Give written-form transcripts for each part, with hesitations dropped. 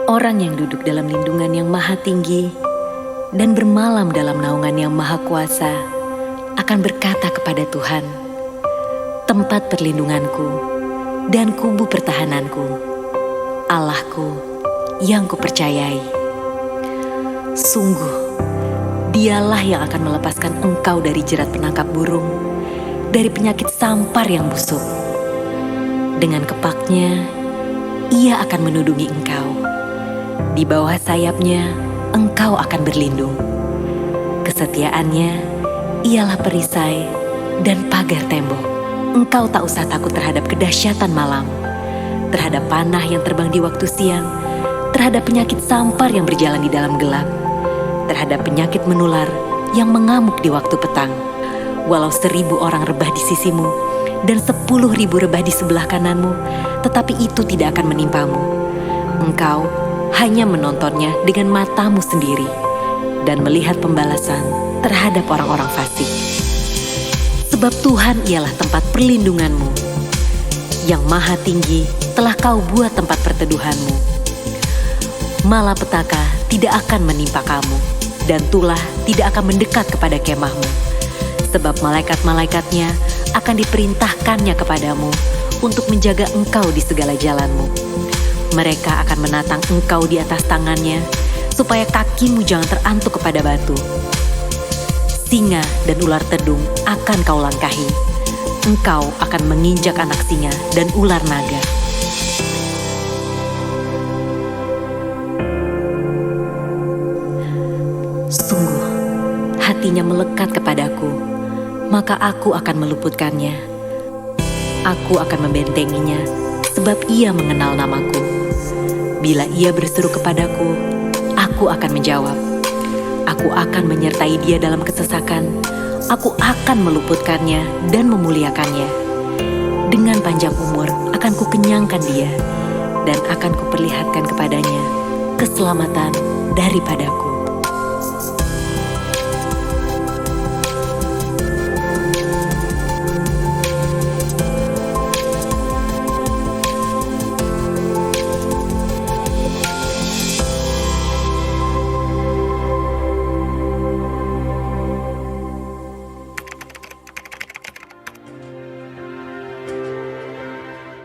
Orang yang duduk dalam lindungan yang maha tinggi dan bermalam dalam naungan yang maha kuasa akan berkata kepada Tuhan, tempat perlindunganku dan kubu pertahananku, Allahku yang kupercayai. Sungguh, Dialah yang akan melepaskan engkau dari jerat penangkap burung, dari penyakit sampar yang busuk. Dengan kepaknya, Ia akan menudungi engkau. Di bawah sayapnya, engkau akan berlindung. Kesetiaannya ialah perisai dan pagar tembok. Engkau tak usah takut terhadap kedahsyatan malam, terhadap panah yang terbang di waktu siang, terhadap penyakit sampar yang berjalan di dalam gelap, terhadap penyakit menular yang mengamuk di waktu petang. Walau 1.000 orang rebah di sisimu dan 10.000 rebah di sebelah kananmu, tetapi itu tidak akan menimpamu. Engkau hanya menontonnya dengan matamu sendiri dan melihat pembalasan terhadap orang-orang fasik. Sebab Tuhan ialah tempat perlindunganmu. Yang maha tinggi telah kau buat tempat perteduhanmu. Malapetaka tidak akan menimpa kamu, dan tulah tidak akan mendekat kepada kemahmu. Sebab malaikat-malaikatnya akan diperintahkannya kepadamu untuk menjaga engkau di segala jalanmu. Mereka akan menatang engkau di atas tangannya, supaya kakimu jangan terantuk kepada batu. Singa dan ular tedung akan kau langkahi. Engkau akan menginjak anak singa dan ular naga. Sungguh, hatinya melekat kepadaku, maka aku akan meluputkannya. Aku akan membentenginya, sebab ia mengenal namaku. Bila ia berseru kepadaku, aku akan menjawab. Aku akan menyertai dia dalam kesesakan. Aku akan meluputkannya dan memuliakannya. Dengan panjang umur akan kukenyangkan dia, dan akan kuperlihatkan kepadanya keselamatan daripadaku.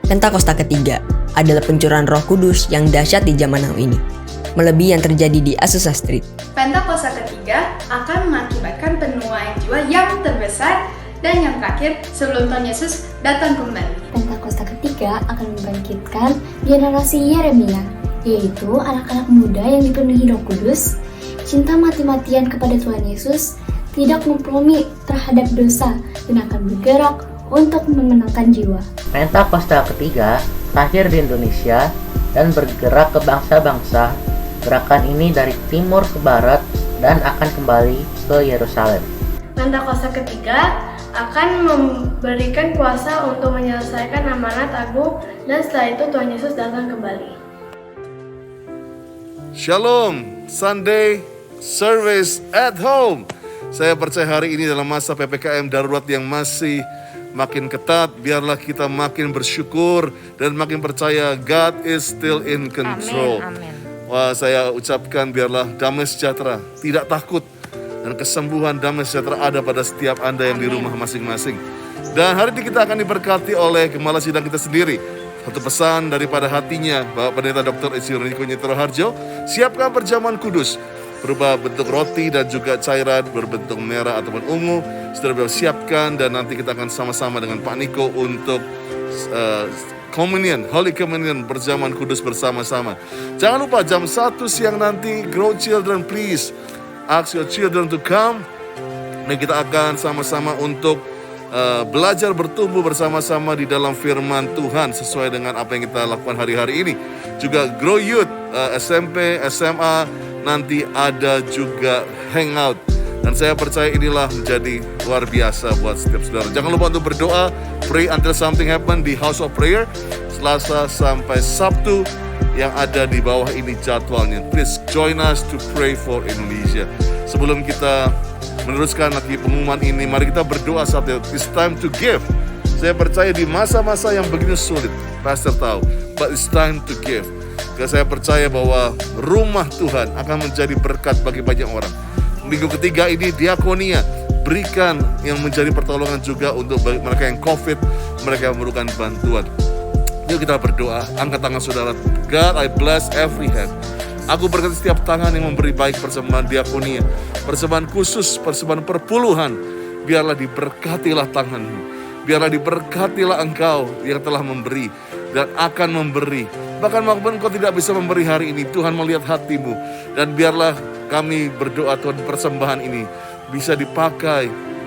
Pentakosta ketiga adalah pencurahan Roh Kudus yang dahsyat di zaman now ini, melebihi yang terjadi di Azusa Street. Pentakosta ketiga akan mengakibatkan penuaian jiwa yang terbesar dan yang terakhir sebelum Tuhan Yesus datang kembali. Pentakosta ketiga akan membangkitkan generasi Yeremia, yaitu anak-anak muda yang dipenuhi Roh Kudus, cinta mati-matian kepada Tuhan Yesus, tidak kompromi terhadap dosa, dan akan bergerak untuk memenangkan jiwa. Pentakosta ketiga lahir di Indonesia dan bergerak ke bangsa-bangsa. Gerakan ini dari timur ke barat dan akan kembali ke Yerusalem. Pentakosta ketiga akan memberikan kuasa untuk menyelesaikan amanat agung, dan setelah itu Tuhan Yesus datang kembali. Shalom, Sunday Service at Home. Saya percaya hari ini dalam masa PPKM darurat yang masih makin ketat, biarlah kita makin bersyukur dan makin percaya God is still in control. Amin. Wah, saya ucapkan biarlah damai sejahtera, tidak takut, dan kesembuhan damai sejahtera ada pada setiap Anda yang di rumah masing-masing. Dan hari ini kita akan diberkati oleh Gembala Sidang kita sendiri. Satu pesan daripada hatinya, Bapak Pendeta Dr. Niko Nyetro Harjo, siapkan perjamuan kudus berupa bentuk roti dan juga cairan berbentuk merah ataupun ungu. Sudah siapkan, dan nanti kita akan sama-sama dengan Pak Niko untuk communion, Holy Communion, perjamuan kudus bersama-sama. Jangan lupa jam 1 siang nanti, grow children please, ask your children to come. Dan kita akan sama-sama untuk belajar bertumbuh bersama-sama di dalam firman Tuhan sesuai dengan apa yang kita lakukan hari-hari ini. Juga grow youth, SMP, SMA, nanti ada juga hangout. Dan saya percaya inilah menjadi luar biasa buat setiap saudara. Jangan lupa untuk berdoa, pray until something happen di House of Prayer, Selasa sampai Sabtu yang ada di bawah ini jadwalnya. Please join us to pray for Indonesia. Sebelum kita meneruskan lagi pengumuman ini, mari kita berdoa saat itu. It's time to give. Saya percaya di masa-masa yang begini sulit, Pastor tahu, but it's time to give. Saya percaya bahwa rumah Tuhan akan menjadi berkat bagi banyak orang. Minggu ketiga ini diakonia, berikan yang menjadi pertolongan juga untuk mereka yang COVID, mereka yang memerlukan bantuan. Yuk kita berdoa, angkat tangan saudara. God, I bless every hand. Aku berkati setiap tangan yang memberi baik persembahan diakonia, persembahan khusus, persembahan perpuluhan. Biarlah diberkatilah tanganmu, biarlah diberkatilah engkau yang telah memberi dan akan memberi. Bahkan walaupun engkau tidak bisa memberi hari ini, Tuhan melihat hatimu. Dan biarlah kami berdoa Tuhan, persembahan ini bisa dipakai,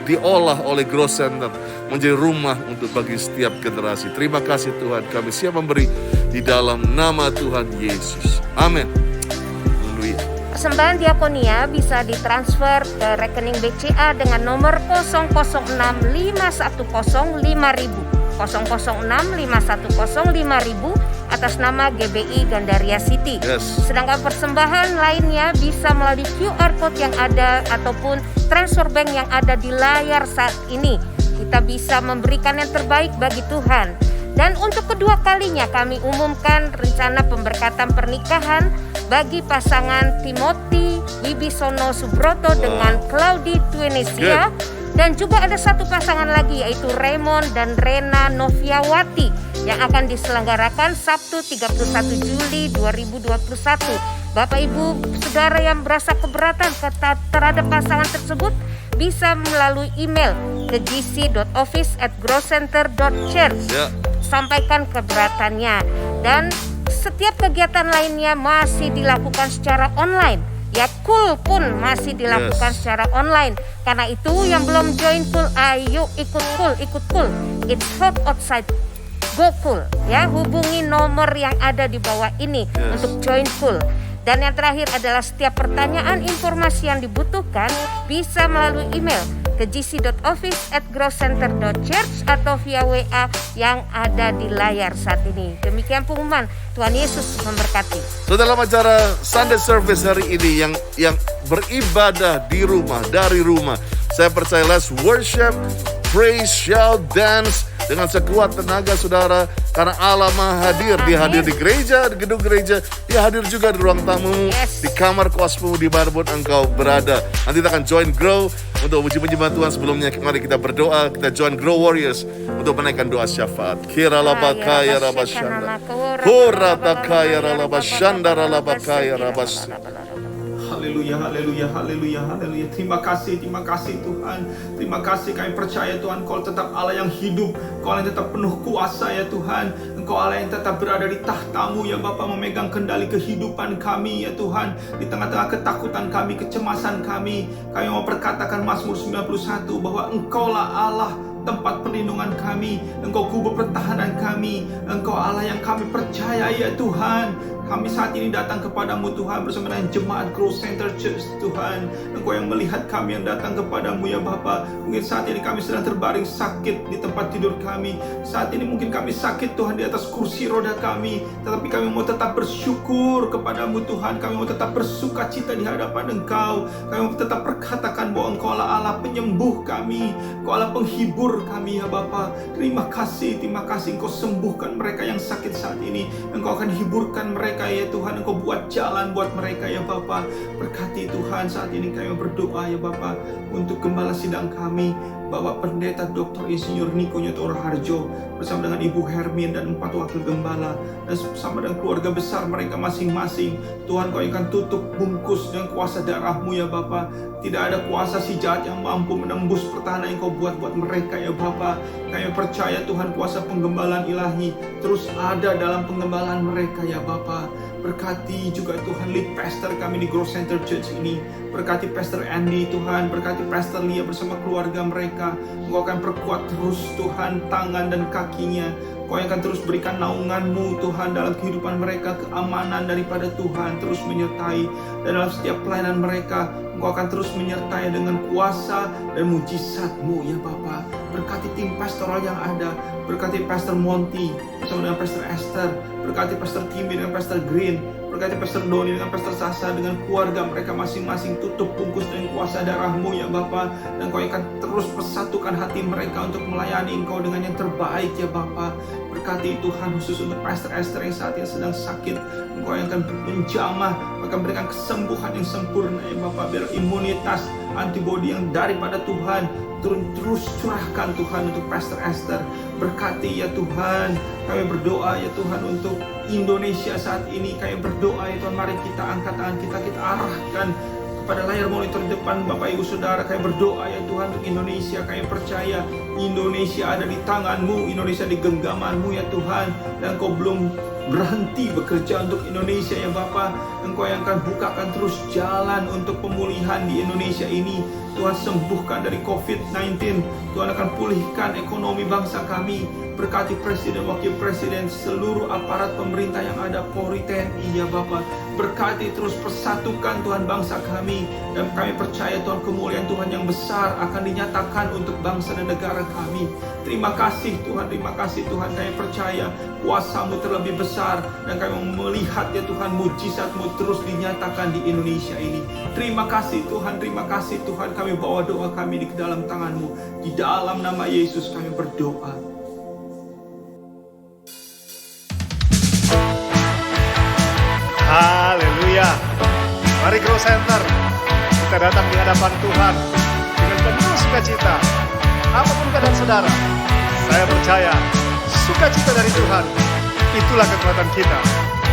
diolah oleh Growth Center menjadi rumah untuk bagi setiap generasi. Terima kasih Tuhan, kami siap memberi di dalam nama Tuhan Yesus. Amin. Haleluya. Persembahan diakonia bisa ditransfer ke rekening BCA dengan nomor 0065105.000 0065105.000 atas nama GBI Gandaria City. Sedangkan persembahan lainnya bisa melalui QR Code yang ada ataupun transfer bank yang ada di layar saat ini. Kita bisa memberikan yang terbaik bagi Tuhan. Dan untuk kedua kalinya kami umumkan rencana pemberkatan pernikahan bagi pasangan Timothy Wibisono Subroto dengan Claudi Twinesia. Dan juga ada satu pasangan lagi yaitu Raymond dan Rena Noviawati yang akan diselenggarakan Sabtu 31 Juli 2021. Bapak Ibu Saudara yang berasa keberatan terhadap pasangan tersebut bisa melalui email ke gc.office@growcenter.church. Sampaikan keberatannya. Dan setiap kegiatan lainnya masih dilakukan secara online. Ya, Cool pun masih dilakukan secara online. Karena itu yang belum join Cool, ayo ikut Cool. It's hot outside, go Cool. Ya, hubungi nomor yang ada di bawah ini untuk join Cool. Dan yang terakhir adalah setiap pertanyaan informasi yang dibutuhkan bisa melalui email ke gc.office@growcenter.church atau via WA yang ada di layar saat ini. Demikian pengumuman. Tuhan Yesus memberkati. So, dalam acara Sunday Service hari ini yang beribadah di rumah, dari rumah, saya percaya let's worship, praise, shout, dance dengan sekuat tenaga saudara, karena Allah Maha hadir. Dia hadir di gereja, di gedung gereja, dia hadir juga di ruang tamu, di kamar kosmu, di manapun engkau berada. Nanti kita akan join Grow untuk puji-pujian Tuhan. Sebelumnya mari kita berdoa, kita join Grow Warriors untuk menaikkan doa syafaat. Kira labakaya rabashanda, horatakaya rabashanda rabakaya rabas. Haleluya, haleluya, haleluya, haleluya. Terima kasih Tuhan. Terima kasih, kami percaya Tuhan, Kau tetap Allah yang hidup, Kau yang tetap penuh kuasa ya Tuhan. Engkau Allah yang tetap berada di tahta-Mu ya Bapa, memegang kendali kehidupan kami ya Tuhan. Di tengah-tengah ketakutan kami, kecemasan kami mau perkatakan Mazmur 91 bahwa Engkaulah Allah, tempat perlindungan kami, Engkau kubur pertahanan kami, Engkau Allah yang kami percaya ya Tuhan. Kami saat ini datang kepadamu Tuhan bersama dengan jemaat Growth Center Church Tuhan. Engkau yang melihat kami yang datang kepadamu ya Bapa. Mungkin saat ini kami sedang terbaring sakit di tempat tidur kami. Saat ini mungkin kami sakit Tuhan di atas kursi roda kami. Tetapi kami mau tetap bersyukur kepadamu Tuhan. Kami mau tetap bersuka cita di hadapan Engkau. Kami mau tetap berkatakan bahwa Engkau Allah penyembuh kami, Engkau Allah penghibur kami ya Bapa. Terima kasih Engkau sembuhkan mereka yang sakit saat ini. Engkau akan hiburkan mereka ya Tuhan. Engkau buat jalan buat mereka ya Bapa. Berkati Tuhan, saat ini kami berdoa ya Bapa untuk gembala sidang kami, Bapak Pendeta Dr. Insinyur Niko Nyoto Harjo bersama dengan Ibu Hermin dan 4 wakil gembala dan bersama dengan keluarga besar mereka masing-masing. Tuhan, Kau akan tutup bungkus dengan kuasa darah-Mu ya Bapa. Tidak ada kuasa si jahat yang mampu menembus pertahanan yang Kau buat mereka ya Bapa. Kami percaya Tuhan, kuasa penggembalaan ilahi terus ada dalam penggembalaan mereka ya Bapa. Berkati juga Tuhan lead pastor kami di Growth Center Church ini. Berkati Pastor Andy Tuhan, berkati Pastor Lia bersama keluarga mereka. Engkau akan perkuat terus Tuhan tangan dan kakinya. Kau yang akan terus berikan naungan-Mu Tuhan dalam kehidupan mereka, keamanan daripada Tuhan terus menyertai. Dan dalam setiap pelayanan mereka, Engkau akan terus menyertai dengan kuasa dan mujizat-Mu ya Bapa. Berkati tim pastoral yang ada, berkati Pastor Monty bersama dengan Pastor Esther, berkati Pastor Timmy dengan Pastor Green, berkati Pastor Doni dengan Pastor Sasa dengan keluarga mereka masing-masing. Tutup bungkus dengan kuasa darah-Mu ya Bapa. Dan Kau akan terus persatukan hati mereka untuk melayani Engkau dengan yang terbaik ya Bapa. berkati Tuhan khusus untuk Pastor Esther yang saat ini sedang sakit. Engkau yang akan menjamah, akan berikan kesembuhan yang sempurna ya Bapak. Biar imunitas antibodi yang daripada Tuhan terus curahkan Tuhan untuk Pastor Esther. Berkati ya Tuhan. Kami berdoa ya Tuhan untuk Indonesia saat ini. Kami berdoa ya Tuhan, mari kita angkat tangan kita arahkan pada layar monitor depan Bapak Ibu Saudara. Kami berdoa ya Tuhan untuk Indonesia. Kami percaya Indonesia ada di tangan-Mu, Indonesia di genggaman-Mu ya Tuhan. Dan Kau belum berhenti bekerja untuk Indonesia ya Bapak. Engkau yang akan bukakan terus jalan untuk pemulihan di Indonesia ini. Tuhan sembuhkan dari COVID-19. Tuhan akan pulihkan ekonomi bangsa kami. Berkati Presiden, Wakil Presiden, seluruh aparat pemerintah yang ada, Polri, TNI ya Bapak. Berkati terus persatukan Tuhan bangsa kami. Dan kami percaya Tuhan kemuliaan Tuhan yang besar akan dinyatakan untuk bangsa dan negara kami. Terima kasih Tuhan, terima kasih Tuhan. Kami percaya kuasa-Mu terlebih besar. Dan kami melihat ya Tuhan mujizat-Mu terus dinyatakan di Indonesia ini. Terima kasih Tuhan, terima kasih Tuhan. Kami bawa doa kami di dalam tangan-Mu. Di dalam nama Yesus kami berdoa. Haleluya. Mari Grow Center, kita datang di hadapan Tuhan dengan penuh sukacita. Apapun keadaan saudara, saya percaya sukacita dari Tuhan itulah kekuatan kita.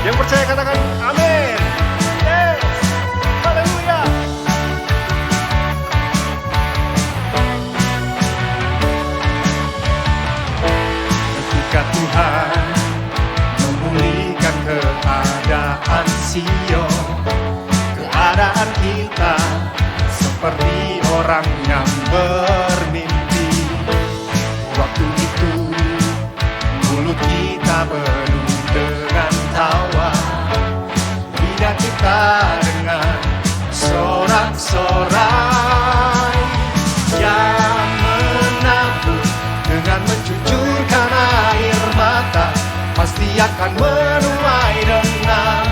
Yang percaya katakan amin. Yes. Haleluya. Ketika Tuhan memulihkan keadaan Sion, keadaan kita seperti orang yang bermimpi. Waktu itu mulut kita penuh dengan tawa, lidah kita dengan sorak-sorai. Yang menabur dengan mencucurkan air mata pasti akan menuai dengan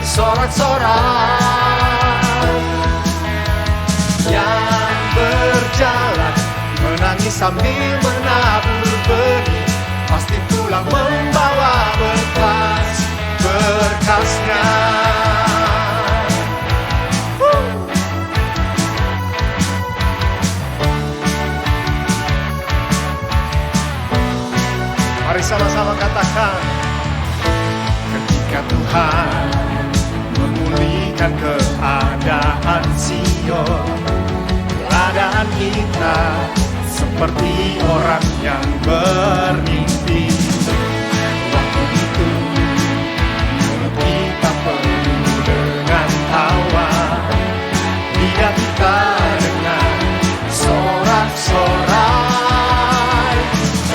sorak-sorai. Yang berjalan menangis sambil menabur benih pasti pulang membawa berkas-berkasnya. Mari sama-sama katakan, ketika Tuhan memulihkan keadaan Sion, keadaan kita seperti orang yang bermimpi. Waktu itu mulut kita penuh dengan tawa, lidah kita dengan sorak-sorai.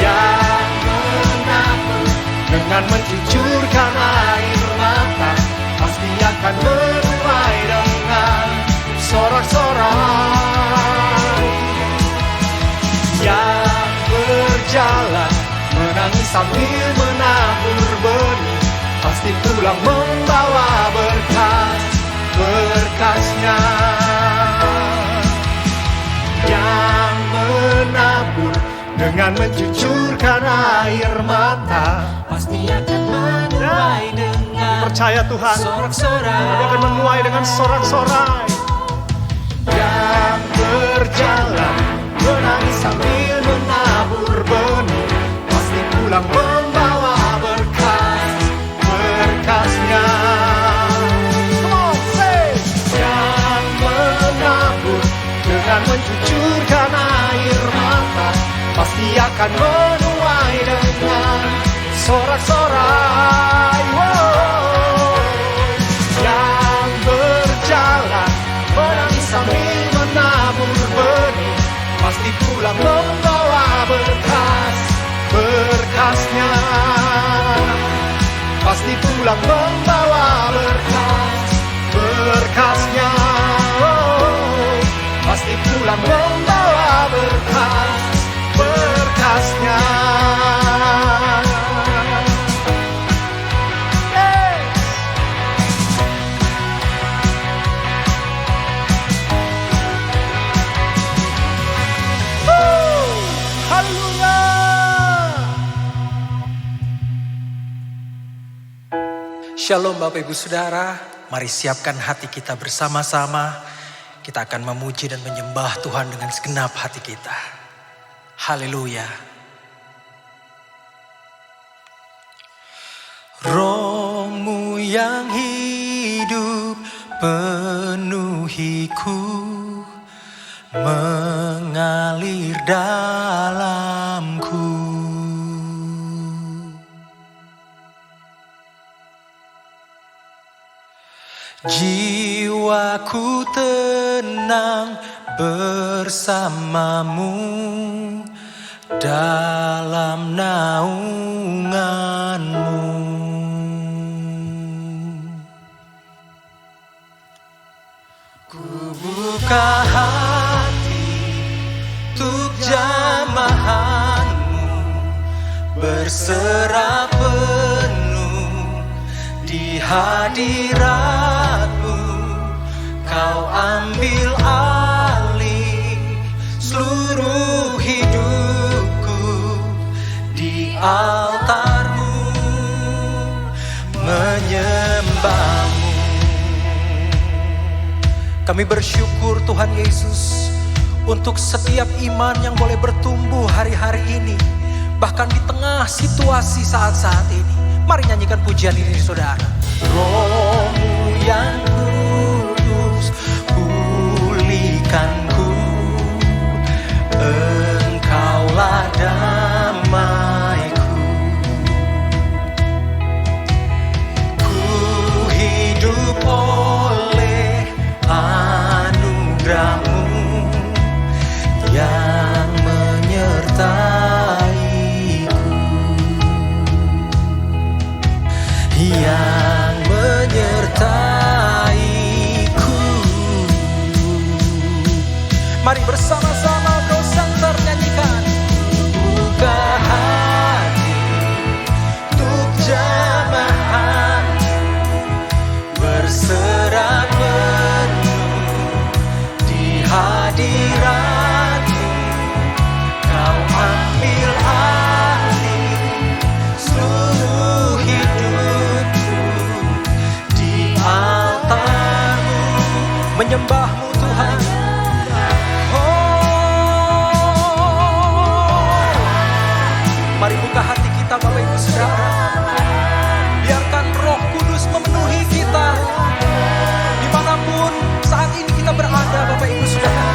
Yang menabur dengan mencucurkan air mata pasti akan menuai dengan sorak-sorai. Yang berjalan menangis sambil menabur benih pasti pulang membawa berkas-berkasnya. Yang menabur dengan mencucurkan air mata pasti akan menuai dengan percaya Tuhan sorak-sorai. Dia akan menuai dengan sorak-sorai. Yang berjalan menangis sambil menabur benih pasti pulang membawa berkas-berkasnya. Come on, say. Yang menabur dengan mencucurkan air mata pasti akan menuai dengan sorak-sorai. Yang berjalan menangis sambil menabur benih pasti pulang membawa berkas-berkasnya. Pasti pulang membawa berkas-berkasnya. Pasti pulang membawa berkas-berkasnya. Shalom Bapak Ibu Saudara, mari siapkan hati kita bersama-sama. Kita akan memuji dan menyembah Tuhan dengan segenap hati kita. Haleluya. Roh-Mu yang hidup penuhiku, mengalir dalamku. Jiwaku tenang bersamamu dalam naungan-Mu. Ku buka hati untuk jamahan-Mu, berserah penuh di hadirat-Mu. Kau ambil alih seluruh hidupku di altar-Mu, menyembah-Mu. Kami bersyukur Tuhan Yesus untuk setiap iman yang boleh bertumbuh hari-hari ini, bahkan di tengah situasi saat-saat ini. Mari nyanyikan pujian ini saudara. Roh-Mu yang kudus pulihkanku, Engkaulah damaiku. Ku hidup oleh anugerah-Mu yang menyertaiku, yang menyertaiku. Mari bersama-sama Grow Center nyanyikan. Buka hati untuk jamahan, berserah penuh di hadirat-Mu. Kau ambil alih seluruh hidupku di altar-Mu, menyembah-Mu Tuhan. Mari buka hati kita Bapak Ibu Saudara. Biarkan Roh Kudus memenuhi kita dimanapun saat ini kita berada Bapak Ibu Saudara.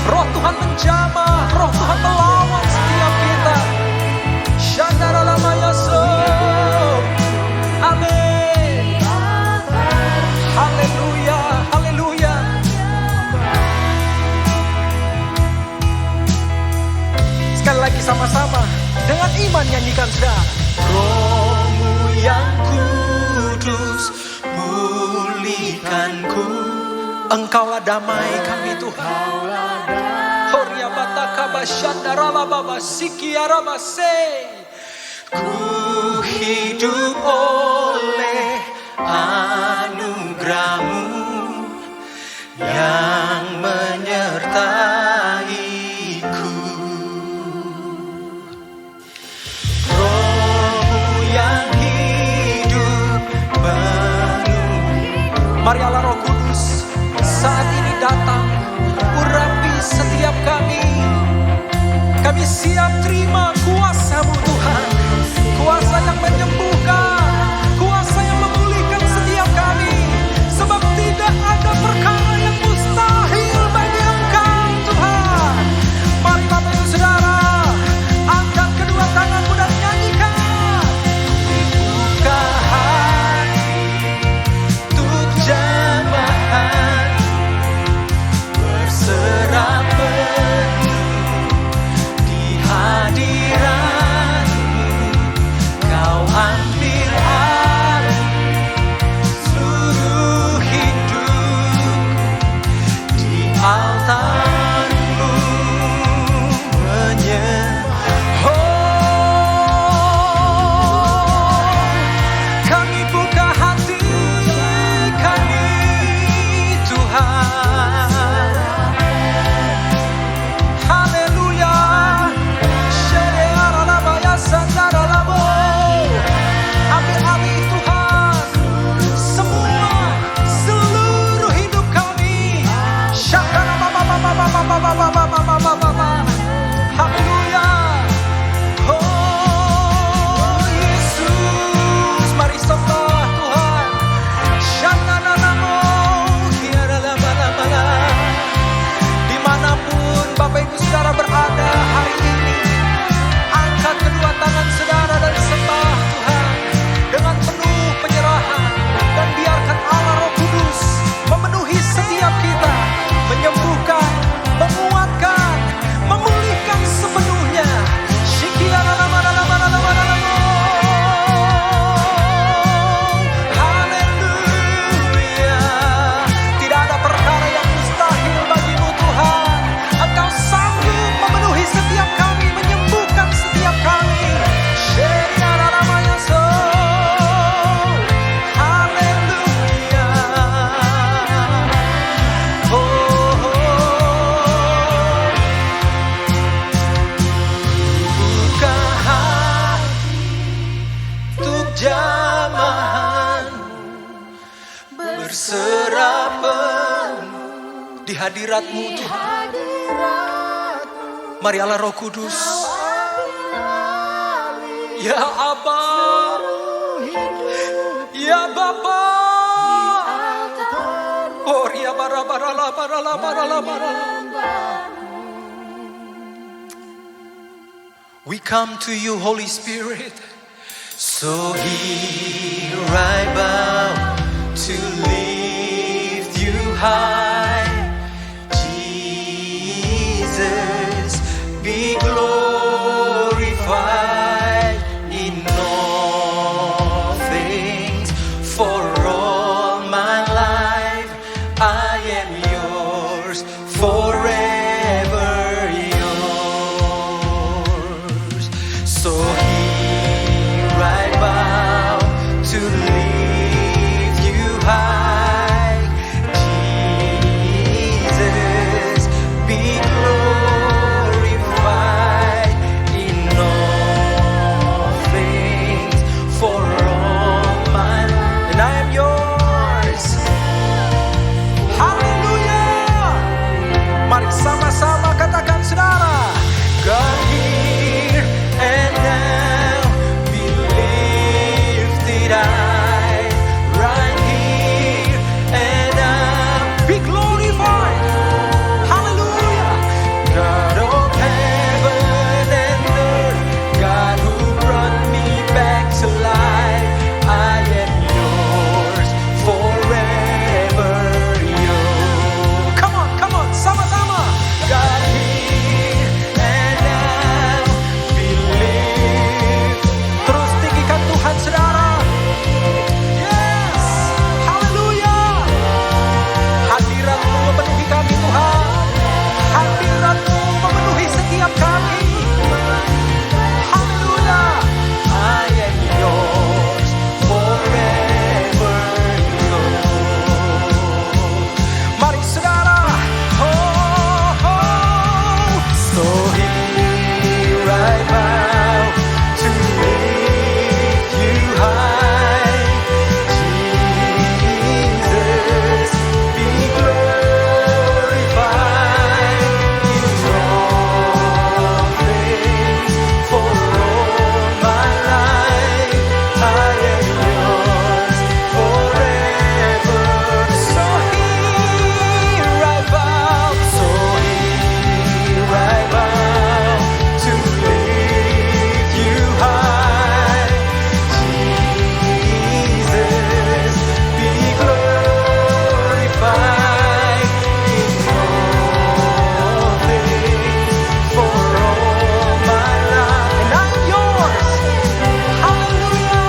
Roh Tuhan menjamah, Roh Tuhan melawan setiap kita. Shandaramayasa. Amin. Haleluya, haleluya. Sekali lagi sama-sama dengan iman nyanyikan saudara. Roh-Mu yang kudus pulihkanku, Engkaulah damai kami Tuhan. Horia bataka basyandara baba sikiara base. Ku hidup oleh anugerah-Mu yang menyertaiku. Mari Allah Roh Kudus saat ini datang, urapi setiap kami. Kami siap terima kuasa-Mu Tuhan, kuasa yang menyembuhkan, kuasa yang memulihkan setiap kami. Sebab tidak ada perkara yang mustahil bagi Engkau Tuhan. Mari Bapak Ibu Saudara, angkat kedua tanganmu dan nyanyikan. Buka hati untuk jangan berserah penuh di hadirat-Mu Tuhan. Mari Allah Roh Kudus, ya Aba, ya Bapa, oh ria bara bara la bara la bara la bara. We come to you, Holy Spirit. So here I bow to lift you high. Jesus, be glorified in all things. For all my life I am yours, forever yours. So here I bow to lift you high. Jesus, be glorified in all things. For all my life, and I am yours. Haleluya. Mari sama-sama katakan saudara. God here and now be lifted high. Right here and now be glorified. Hallelujah. God of heaven and earth, God who brought me back to life, I am yours, forever yours. Come on, sama-sama. God here and now be lifted. Terus tinggikan Tuhan saudara. Yes, haleluya. Hadirat-Mu memenuhi kami Tuhan. Hadirat-Mu memenuhi setiap kami. Haleluya. I am yours, forever yours. Mari saudara. So here I bow to lift you high. Jesus, be glorified in all things. For all my life I am yours, forever. So here I bow, so here I bow to lift you high. Jesus, be glorified in all things. For all my life, and I'm yours. Haleluya.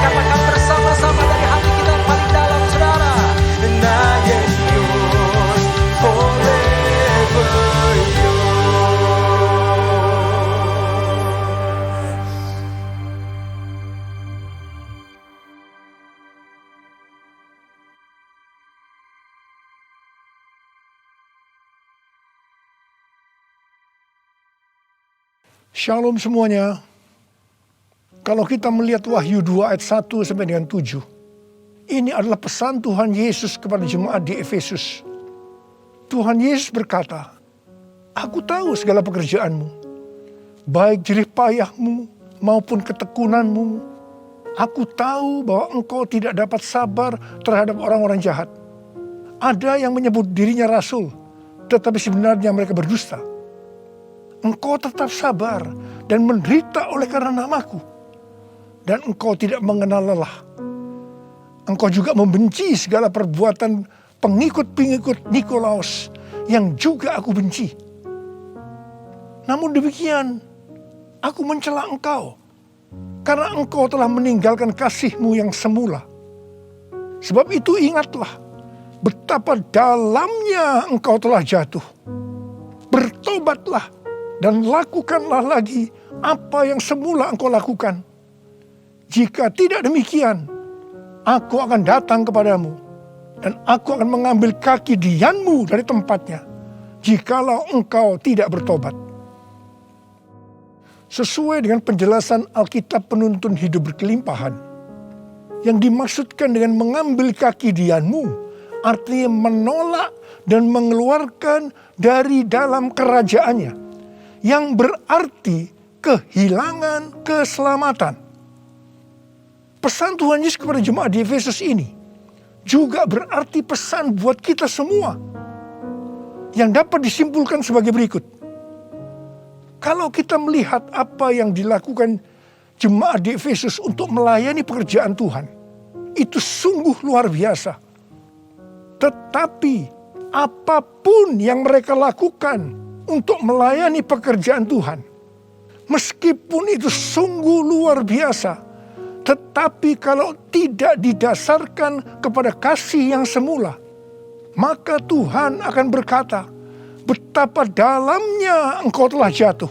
Katakan bersama-sama dari hati kita yang paling dalam saudara. And I am yours, forever yours. Shalom semuanya. Kalau kita melihat Wahyu 2 ayat 1 sampai dengan 7. Ini adalah pesan Tuhan Yesus kepada jemaat di Efesus. Tuhan Yesus berkata, "Aku tahu segala pekerjaanmu, baik jerih payahmu maupun ketekunanmu. Aku tahu bahwa engkau tidak dapat sabar terhadap orang-orang jahat. Ada yang menyebut dirinya rasul, tetapi sebenarnya mereka berdusta. Engkau tetap sabar dan menderita oleh karena namaku. Dan engkau tidak mengenal lelah. Engkau juga membenci segala perbuatan pengikut-pengikut Nikolaus yang juga aku benci. Namun demikian, aku mencela engkau karena engkau telah meninggalkan kasihmu yang semula. Sebab itu ingatlah betapa dalamnya engkau telah jatuh. Bertobatlah dan lakukanlah lagi apa yang semula engkau lakukan. Jika tidak demikian, aku akan datang kepadamu dan aku akan mengambil kaki dianmu dari tempatnya, jikalau engkau tidak bertobat." Sesuai dengan penjelasan Alkitab penuntun hidup berkelimpahan, yang dimaksudkan dengan mengambil kaki dianmu, artinya menolak dan mengeluarkan dari dalam kerajaannya, yang berarti kehilangan keselamatan. Pesan Tuhan Yesus kepada jemaat di Efesus ini juga berarti pesan buat kita semua, yang dapat disimpulkan sebagai berikut. Kalau kita melihat apa yang dilakukan jemaat di Efesus untuk melayani pekerjaan Tuhan, itu sungguh luar biasa. Tetapi apapun yang mereka lakukan untuk melayani pekerjaan Tuhan, meskipun itu sungguh luar biasa, tetapi kalau tidak didasarkan kepada kasih yang semula, maka Tuhan akan berkata, betapa dalamnya engkau telah jatuh.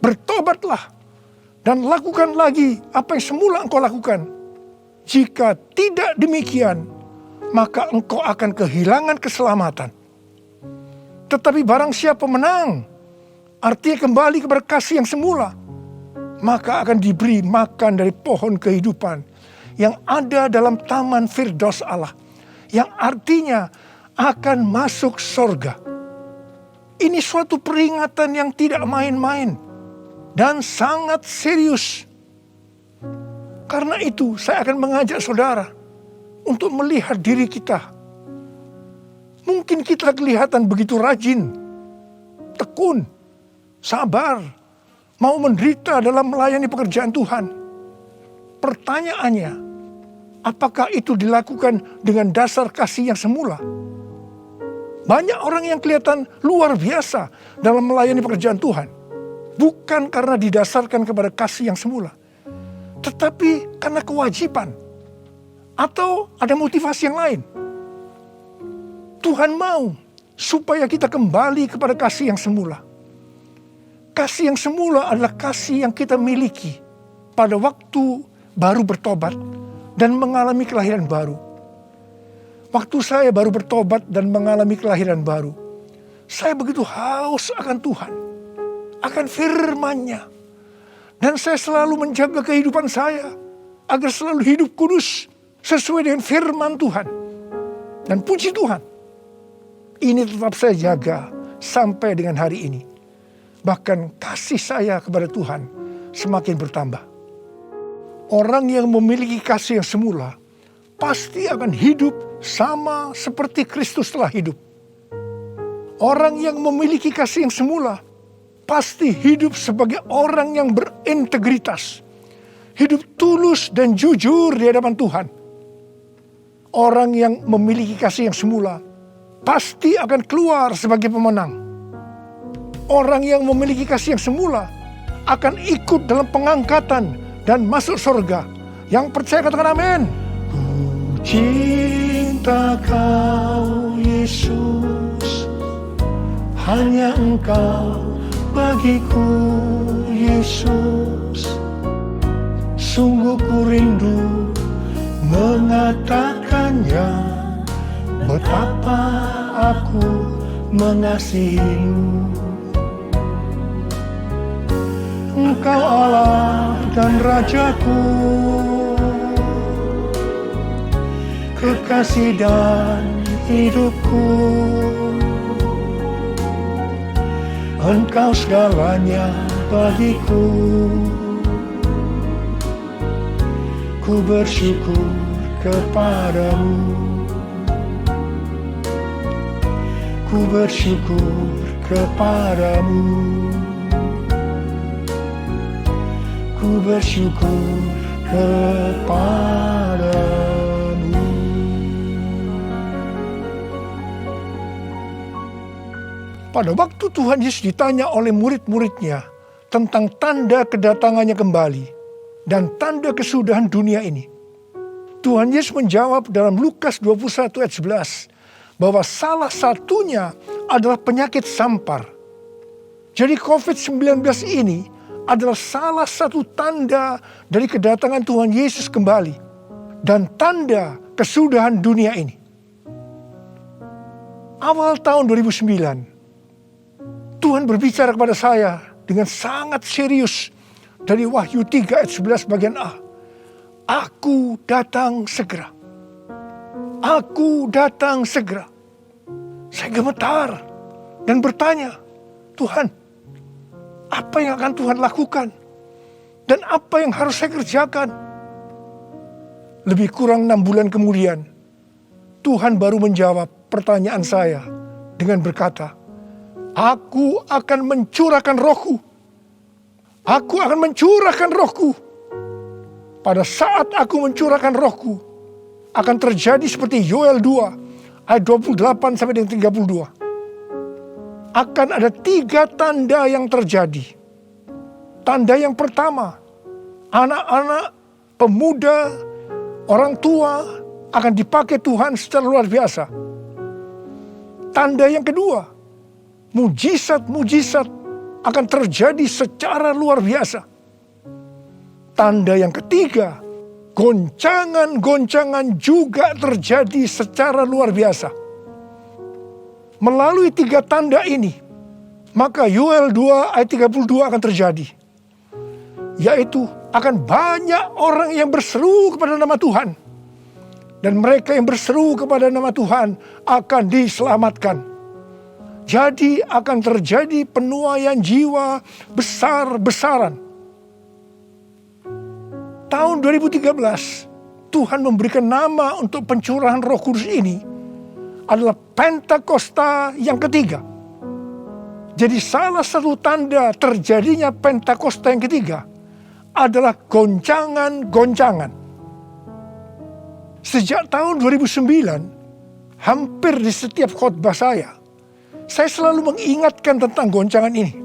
Bertobatlah dan lakukan lagi apa yang semula engkau lakukan. Jika tidak demikian, maka engkau akan kehilangan keselamatan. Tetapi barang siapa menang, artinya kembali kepada kasih yang semula, maka akan diberi makan dari pohon kehidupan yang ada dalam taman Firdaus Allah, yang artinya akan masuk sorga. Ini suatu peringatan yang tidak main-main dan sangat serius. Karena itu saya akan mengajak saudara untuk melihat diri kita. Mungkin kita kelihatan begitu rajin, tekun, sabar, mau menderita dalam melayani pekerjaan Tuhan. Pertanyaannya, apakah itu dilakukan dengan dasar kasih yang semula? Banyak orang yang kelihatan luar biasa dalam melayani pekerjaan Tuhan, bukan karena didasarkan kepada kasih yang semula, tetapi karena kewajiban atau ada motivasi yang lain. Tuhan mau supaya kita kembali kepada kasih yang semula. Kasih yang semula adalah kasih yang kita miliki pada waktu baru bertobat dan mengalami kelahiran baru. Waktu saya baru bertobat dan mengalami kelahiran baru, saya begitu haus akan Tuhan, akan firman-Nya. Dan saya selalu menjaga kehidupan saya agar selalu hidup kudus sesuai dengan firman Tuhan. Dan puji Tuhan, ini tetap saya jaga sampai dengan hari ini. Bahkan kasih saya kepada Tuhan semakin bertambah. Orang yang memiliki kasih yang semula pasti akan hidup sama seperti Kristus telah hidup. Orang yang memiliki kasih yang semula pasti hidup sebagai orang yang berintegritas, hidup tulus dan jujur di hadapan Tuhan. Orang yang memiliki kasih yang semula pasti akan keluar sebagai pemenang. Orang yang memiliki kasih yang semula akan ikut dalam pengangkatan dan masuk surga. Yang percaya katakan amin. Ku cinta kau Yesus, hanya engkau bagiku Yesus. Sungguh ku rindu mengatakannya, betapa aku mengasihimu. Engkau Allah dan Rajaku, kekasih dan hidupku. Engkau segalanya bagiku. Ku bersyukur kepadamu. Ku bersyukur kepadamu. Ku bersyukur kepadamu. Pada waktu Tuhan Yesus ditanya oleh murid-muridnya tentang tanda kedatangannya kembali dan tanda kesudahan dunia ini, Tuhan Yesus menjawab dalam Lukas 21 ayat 11 bahwa salah satunya adalah penyakit sampar. Jadi COVID-19 ini adalah salah satu tanda dari kedatangan Tuhan Yesus kembali dan tanda kesudahan dunia ini. Awal tahun 2009, Tuhan berbicara kepada saya dengan sangat serius dari Wahyu 3 ayat 11 bagian A. Aku datang segera. Aku datang segera. Saya gemetar dan bertanya, Tuhan, apa yang akan Tuhan lakukan? Dan apa yang harus saya kerjakan? Lebih kurang 6 bulan kemudian, Tuhan baru menjawab pertanyaan saya dengan berkata, Aku akan mencurahkan rohku. Aku akan mencurahkan rohku. Pada saat aku mencurahkan rohku, akan terjadi seperti Yoel 2 ayat 28 sampai dengan 32. Akan ada 3 tanda yang terjadi. Tanda yang pertama, anak-anak, pemuda, orang tua akan dipakai Tuhan secara luar biasa. Tanda yang kedua, mujizat-mujizat akan terjadi secara luar biasa. Tanda yang ketiga, goncangan-goncangan juga terjadi secara luar biasa. Melalui 3 tanda ini, maka Yoel 2 ayat 32 akan terjadi. Yaitu akan banyak orang yang berseru kepada nama Tuhan. Dan mereka yang berseru kepada nama Tuhan akan diselamatkan. Jadi akan terjadi penuaian jiwa besar-besaran. Tahun 2013, Tuhan memberikan nama untuk pencurahan Roh Kudus ini adalah Pentakosta yang ketiga. Jadi salah satu tanda terjadinya Pentakosta yang ketiga adalah goncangan-goncangan. Sejak tahun 2009, hampir di setiap khotbah saya selalu mengingatkan tentang goncangan ini.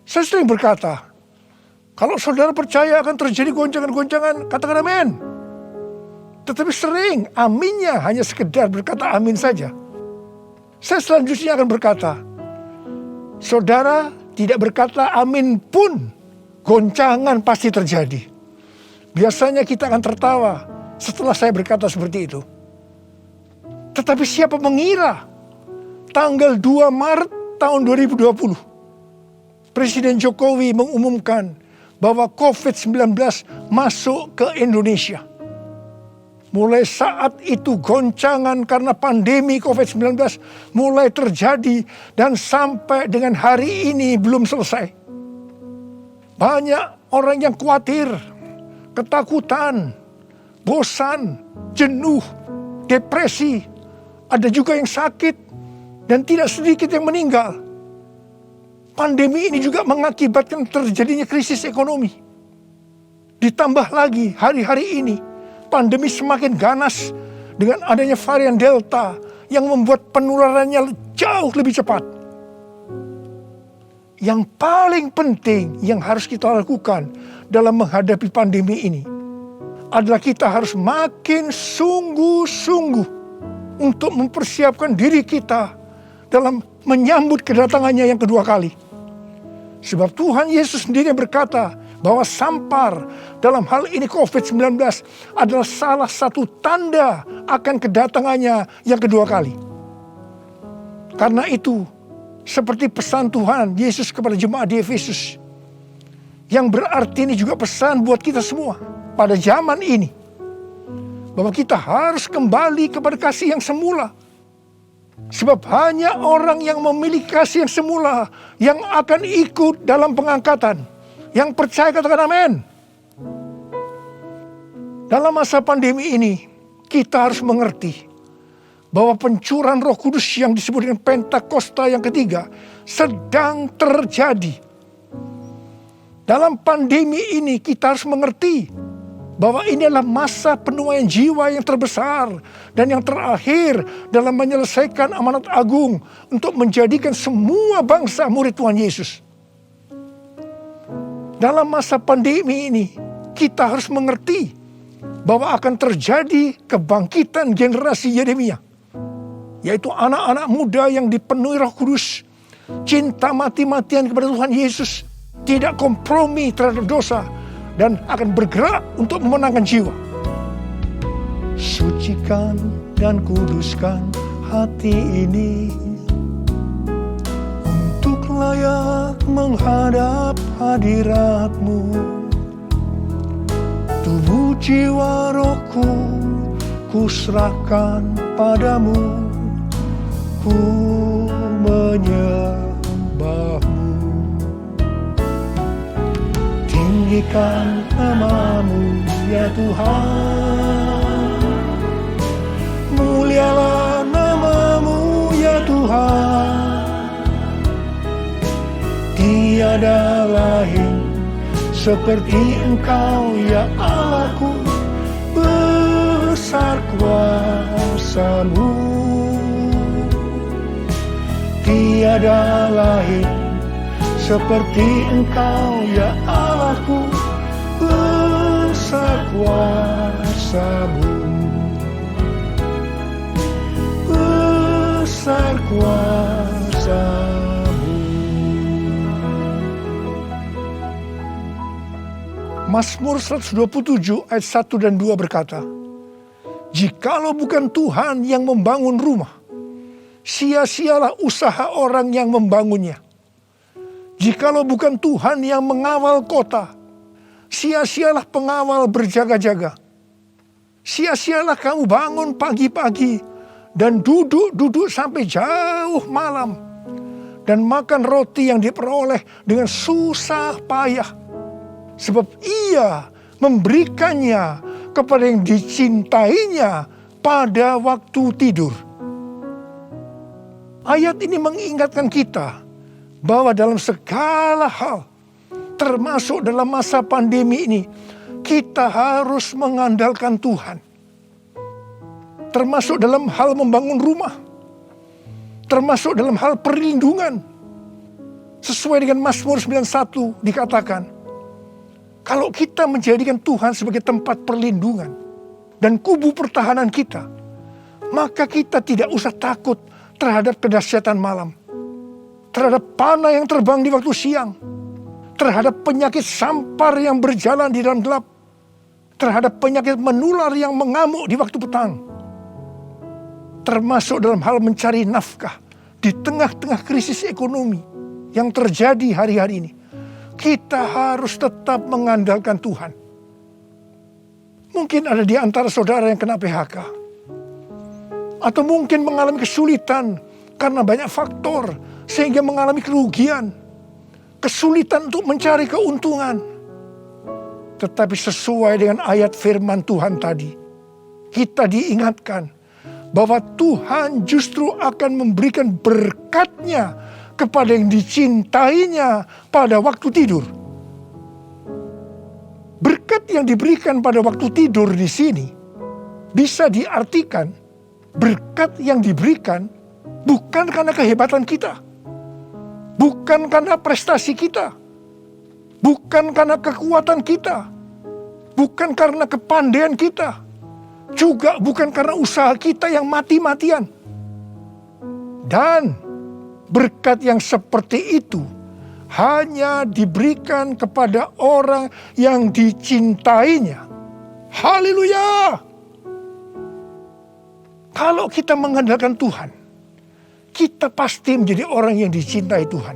Saya sering berkata, kalau saudara percaya akan terjadi goncangan-goncangan, katakan amin. Tetapi sering aminnya hanya sekedar berkata amin saja. Saya selanjutnya akan berkata, saudara tidak berkata amin pun, goncangan pasti terjadi. Biasanya kita akan tertawa setelah saya berkata seperti itu. Tetapi siapa mengira tanggal 2 Maret tahun 2020, Presiden Jokowi mengumumkan bahwa COVID-19 masuk ke Indonesia. Mulai saat itu goncangan karena pandemi COVID-19 mulai terjadi dan sampai dengan hari ini belum selesai. Banyak orang yang khawatir, ketakutan, bosan, jenuh, depresi. Ada juga yang sakit dan tidak sedikit yang meninggal. Pandemi ini juga mengakibatkan terjadinya krisis ekonomi. Ditambah lagi hari-hari ini pandemi semakin ganas dengan adanya varian Delta yang membuat penularannya jauh lebih cepat. Yang paling penting yang harus kita lakukan dalam menghadapi pandemi ini adalah kita harus makin sungguh-sungguh untuk mempersiapkan diri kita dalam menyambut kedatangannya yang kedua kali. Sebab Tuhan Yesus sendiri berkata bahwa sampar dalam hal ini COVID-19 adalah salah satu tanda akan kedatangannya yang kedua kali. Karena itu, seperti pesan Tuhan Yesus kepada jemaat di Efesus, yang berarti ini juga pesan buat kita semua pada zaman ini, bahwa kita harus kembali kepada kasih yang semula. Sebab hanya orang yang memiliki kasih yang semula yang akan ikut dalam pengangkatan. Yang percaya katakan amin. Dalam masa pandemi ini, kita harus mengerti bahwa pencurahan Roh Kudus yang disebut dengan Pentakosta yang ketiga sedang terjadi. Dalam pandemi ini kita harus mengerti bahwa ini adalah masa penuaian jiwa yang terbesar dan yang terakhir dalam menyelesaikan amanat agung untuk menjadikan semua bangsa murid Tuhan Yesus. Dalam masa pandemi ini, kita harus mengerti bahwa akan terjadi kebangkitan generasi Yeremia, yaitu anak-anak muda yang dipenuhi Roh Kudus, cinta mati-matian kepada Tuhan Yesus, tidak kompromi terhadap dosa, dan akan bergerak untuk memenangkan jiwa. Sucikan dan kuduskan hati ini untuk layak menghadap hadirat-Mu. Tubuh Tubuh jiwa rohku kuserahkan padamu, ku menyembahmu. Tinggikan namamu ya Tuhan, mulialah namamu ya Tuhan. Tiada lain seperti Engkau ya Allahku, besar kuasa-Mu. Tiada lain seperti Engkau ya Allahku, besar kuasa-Mu. Besar kuasa-Mu. Mazmur 127 ayat 1 dan 2 berkata, jikalau bukan Tuhan yang membangun rumah, sia-sialah usaha orang yang membangunnya. Jikalau bukan Tuhan yang mengawal kota, sia-sialah pengawal berjaga-jaga. Sia-sialah kamu bangun pagi-pagi dan duduk-duduk sampai jauh malam, dan makan roti yang diperoleh dengan susah payah. Sebab Ia memberikannya kepada yang dicintainya pada waktu tidur. Ayat ini mengingatkan kita bahwa dalam segala hal, termasuk dalam masa pandemi ini, kita harus mengandalkan Tuhan. Termasuk dalam hal membangun rumah, termasuk dalam hal perlindungan. Sesuai dengan Mazmur 91 dikatakan, kalau kita menjadikan Tuhan sebagai tempat perlindungan dan kubu pertahanan kita, maka kita tidak usah takut terhadap kedahsyatan malam, terhadap panah yang terbang di waktu siang, terhadap penyakit sampar yang berjalan di dalam gelap, terhadap penyakit menular yang mengamuk di waktu petang, termasuk dalam hal mencari nafkah di tengah-tengah krisis ekonomi yang terjadi hari-hari ini. Kita harus tetap mengandalkan Tuhan. Mungkin ada di antara saudara yang kena PHK. Atau mungkin mengalami kesulitan karena banyak faktor sehingga mengalami kerugian. Kesulitan untuk mencari keuntungan. Tetapi sesuai dengan ayat firman Tuhan tadi, kita diingatkan bahwa Tuhan justru akan memberikan berkat-Nya kepada yang dicintainya pada waktu tidur. Berkat yang diberikan pada waktu tidur di sini bisa diartikan berkat yang diberikan bukan karena kehebatan kita, bukan karena prestasi kita, bukan karena kekuatan kita, bukan karena kepandaian kita, juga bukan karena usaha kita yang mati-matian. Dan berkat yang seperti itu hanya diberikan kepada orang yang dicintainya. Haleluya! Kalau kita mengandalkan Tuhan, kita pasti menjadi orang yang dicintai Tuhan.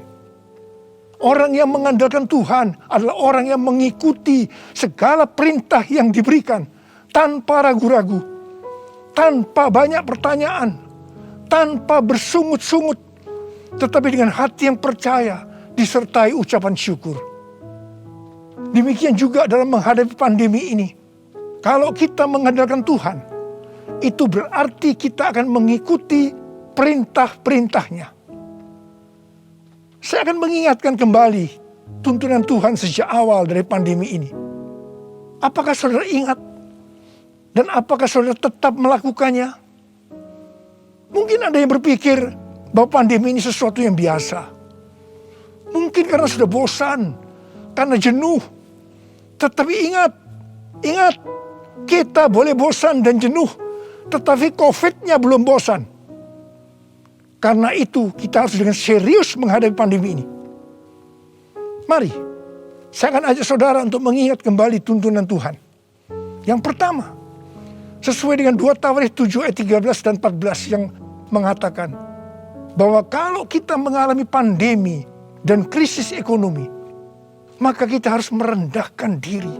Orang yang mengandalkan Tuhan adalah orang yang mengikuti segala perintah yang diberikan tanpa ragu-ragu, tanpa banyak pertanyaan, tanpa bersungut-sungut, tetapi dengan hati yang percaya disertai ucapan syukur. Demikian juga dalam menghadapi pandemi ini. Kalau kita mengandalkan Tuhan, itu berarti kita akan mengikuti perintah-perintahnya. Saya akan mengingatkan kembali tuntunan Tuhan sejak awal dari pandemi ini. Apakah saudara ingat? Dan apakah saudara tetap melakukannya? Mungkin ada yang berpikir bahwa pandemi ini sesuatu yang biasa. Mungkin karena sudah bosan, karena jenuh. Tetapi ingat, kita boleh bosan dan jenuh, tetapi COVID-nya belum bosan. Karena itu kita harus dengan serius menghadapi pandemi ini. Mari, saya akan ajak saudara untuk mengingat kembali tuntunan Tuhan. Yang pertama, sesuai dengan 2 Tawarikh 7 ayat 13 dan 14 yang mengatakan, bahwa kalau kita mengalami pandemi dan krisis ekonomi, maka kita harus merendahkan diri,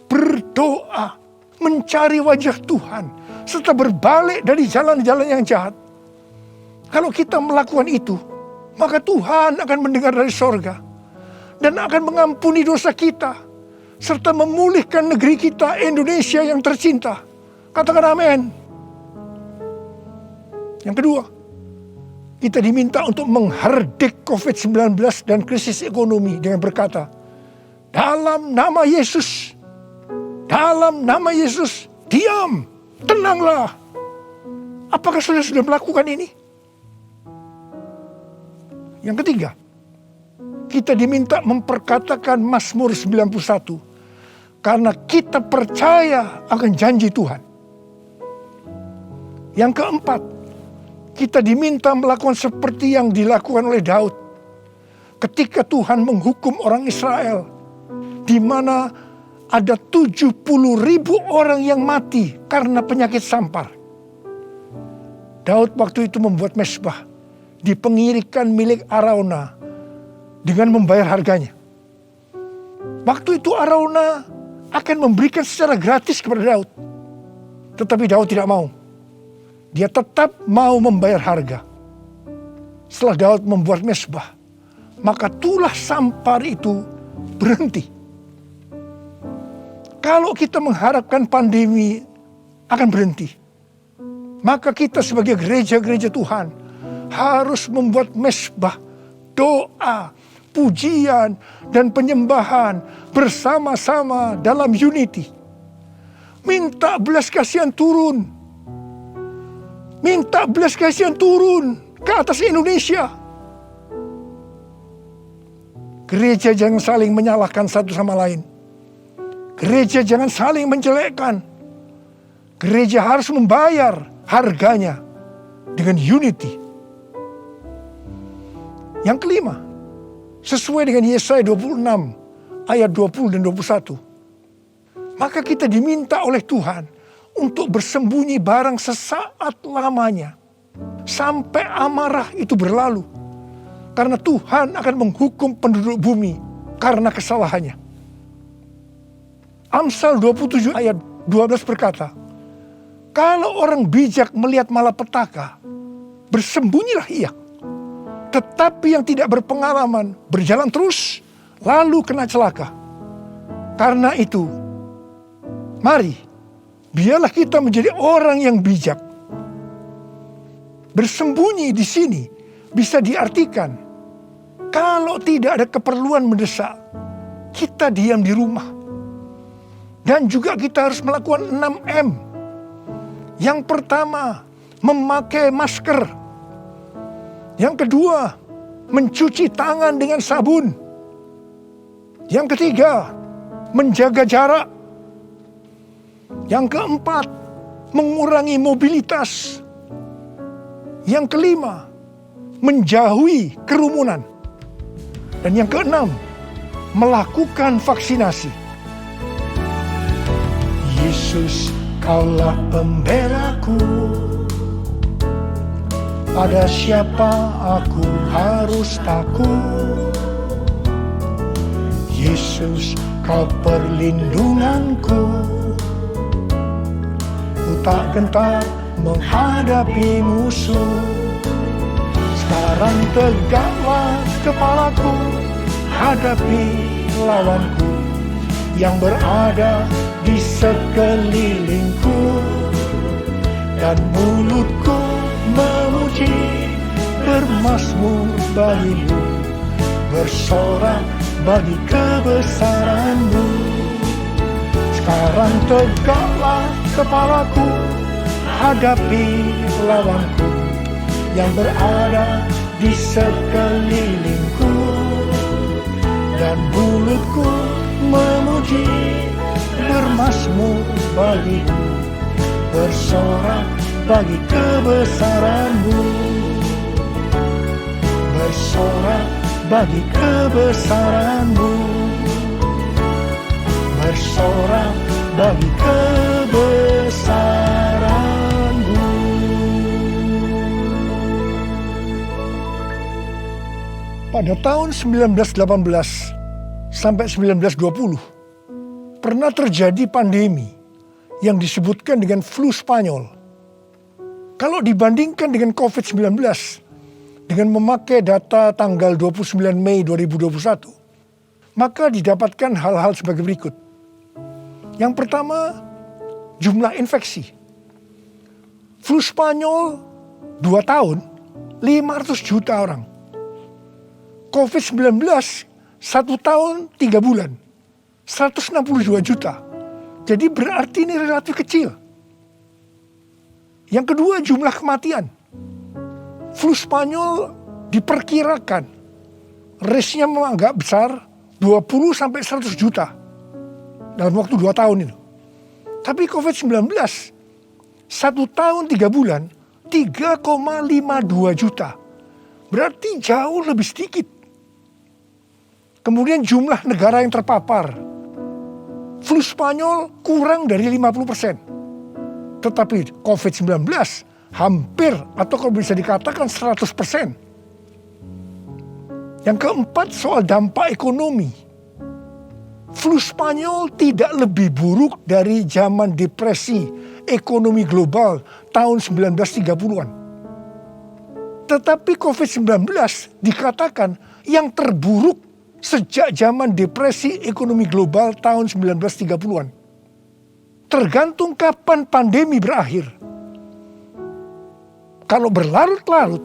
berdoa, mencari wajah Tuhan, serta berbalik dari jalan-jalan yang jahat. Kalau kita melakukan itu, maka Tuhan akan mendengar dari sorga dan akan mengampuni dosa kita, serta memulihkan negeri kita, Indonesia yang tercinta. Katakan amin. Yang kedua, kita diminta untuk mengherdik COVID-19 dan krisis ekonomi dengan berkata, dalam nama Yesus, diam, tenanglah. Apakah saudara sudah melakukan ini? Yang ketiga, kita diminta memperkatakan Mazmur 91 karena kita percaya akan janji Tuhan. Yang keempat, kita diminta melakukan seperti yang dilakukan oleh Daud ketika Tuhan menghukum orang Israel, di mana ada 70.000 orang yang mati karena penyakit sampar. Daud waktu itu membuat mezbah di pengirikan milik Arauna dengan membayar harganya. Waktu itu Arauna akan memberikan secara gratis kepada Daud. Tetapi Daud tidak mau. Dia tetap mau membayar harga. Setelah Daud membuat mezbah, maka tulah sampar itu berhenti. Kalau kita mengharapkan pandemi akan berhenti, maka kita sebagai gereja-gereja Tuhan harus membuat mezbah, doa, pujian, dan penyembahan bersama-sama dalam unity. Minta belas kasihan turun. Minta belas kasihan turun ke atas Indonesia. Gereja jangan saling menyalahkan satu sama lain. Gereja jangan saling menjelekkan. Gereja harus membayar harganya dengan unity. Yang kelima, sesuai dengan Yesaya 26 ayat 20 dan 21. Maka kita diminta oleh Tuhan untuk bersembunyi barang sesaat lamanya sampai amarah itu berlalu, karena Tuhan akan menghukum penduduk bumi karena kesalahannya. Amsal 27 ayat 12 berkata, kalau orang bijak melihat malapetaka, bersembunyilah ia. Tetapi yang tidak berpengalaman berjalan terus, lalu kena celaka. Karena itu, mari biarlah kita menjadi orang yang bijak. Bersembunyi di sini bisa diartikan, kalau tidak ada keperluan mendesak, kita diam di rumah. Dan juga kita harus melakukan 6M. Yang pertama, memakai masker. Yang kedua, mencuci tangan dengan sabun. Yang ketiga, menjaga jarak. Yang keempat, mengurangi mobilitas. Yang kelima, menjauhi kerumunan. Dan yang keenam, melakukan vaksinasi. Yesus, Kaulah pembelaku. Pada siapa aku harus takut? Yesus, Kau perlindunganku. Ku tak gentar menghadapi musuh. Sekarang tegaklah kepalaku, hadapi lawanku yang berada di sekelilingku, dan mulutku memuji, bermazmur bagimu, bersorak bagi kebesaran-Mu. Sekarang tegaklah kepalaku, hadapi lawanku yang berada di sekelilingku, dan mulutku memuji, bermazmur bagimu, bersorak bagi kebesaran-Mu, bersorak bagi kebesaran-Mu, bersorak bagi kebesaran-Mu. Pada tahun 1918 sampai 1920, pernah terjadi pandemi yang disebutkan dengan flu Spanyol. Kalau dibandingkan dengan COVID-19, dengan memakai data tanggal 29 Mei 2021, maka didapatkan hal-hal sebagai berikut. Yang pertama, jumlah infeksi. Flu Spanyol 2 tahun, 500 juta orang. COVID-19 1 tahun 3 bulan, 162 juta. Jadi berarti ini relatif kecil. Yang kedua, jumlah kematian. Flu Spanyol diperkirakan risknya memang agak besar, 20 sampai 100 juta dalam waktu 2 tahun itu. Tapi COVID-19 1 tahun 3 bulan 3,52 juta. Berarti jauh lebih sedikit. Kemudian jumlah negara yang terpapar. Flu Spanyol kurang dari 50%. Tetapi COVID-19 hampir atau kalau bisa dikatakan 100%. Yang keempat, soal dampak ekonomi. Flu Spanyol tidak lebih buruk dari zaman depresi ekonomi global tahun 1930-an. Tetapi COVID-19 dikatakan yang terburuk sejak zaman depresi ekonomi global tahun 1930-an. Tergantung kapan pandemi berakhir. Kalau berlarut-larut,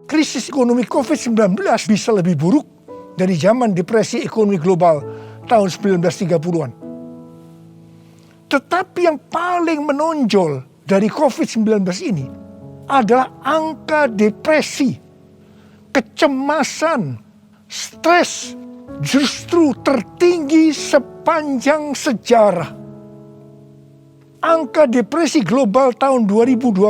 krisis ekonomi COVID-19 bisa lebih buruk dari zaman depresi ekonomi global tahun 1930-an. Tetapi yang paling menonjol dari COVID-19 ini adalah angka depresi, kecemasan, stres justru tertinggi sepanjang sejarah. Angka depresi global tahun 2020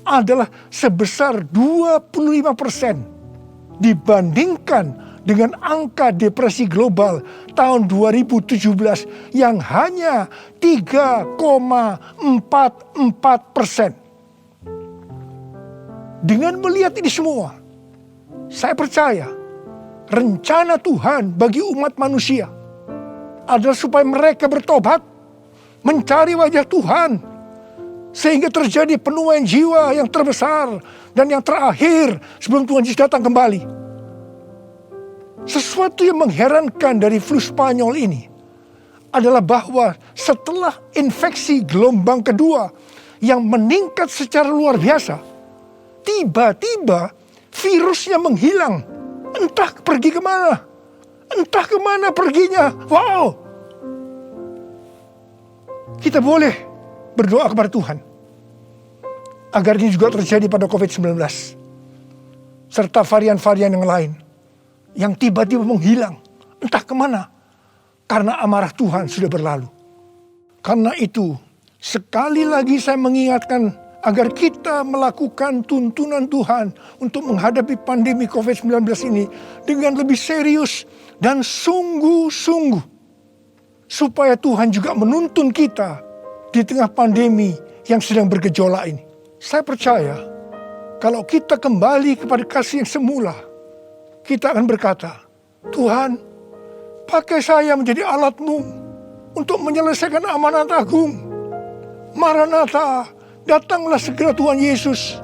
adalah sebesar 25% dibandingkan dengan angka depresi global tahun 2017 yang hanya 3,44%. Dengan melihat ini semua, saya percaya rencana Tuhan bagi umat manusia adalah supaya mereka bertobat, mencari wajah Tuhan, sehingga terjadi penuaian jiwa yang terbesar dan yang terakhir sebelum Tuhan Yesus datang kembali. Sesuatu yang mengherankan dari flu Spanyol ini adalah bahwa setelah infeksi gelombang kedua yang meningkat secara luar biasa, tiba-tiba virusnya menghilang. Entah pergi kemana. Entah kemana perginya. Wow. Kita boleh berdoa kepada Tuhan agar ini juga terjadi pada COVID-19 serta varian-varian yang lain yang tiba-tiba menghilang entah kemana karena amarah Tuhan sudah berlalu. Karena itu sekali lagi saya mengingatkan agar kita melakukan tuntunan Tuhan untuk menghadapi pandemi COVID-19 ini dengan lebih serius dan sungguh-sungguh, supaya Tuhan juga menuntun kita di tengah pandemi yang sedang bergejolak ini. Saya percaya kalau kita kembali kepada kasih yang semula, kita akan berkata, Tuhan, pakai saya menjadi alat-Mu untuk menyelesaikan amanat agung. Maranatha, datanglah segera Tuhan Yesus.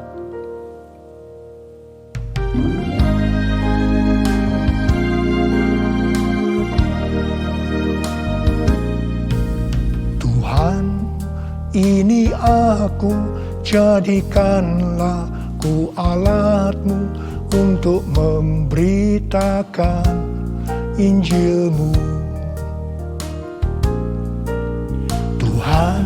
Tuhan, ini aku, jadikanlah ku alat-Mu untuk memberitakan Injil-Mu. Tuhan,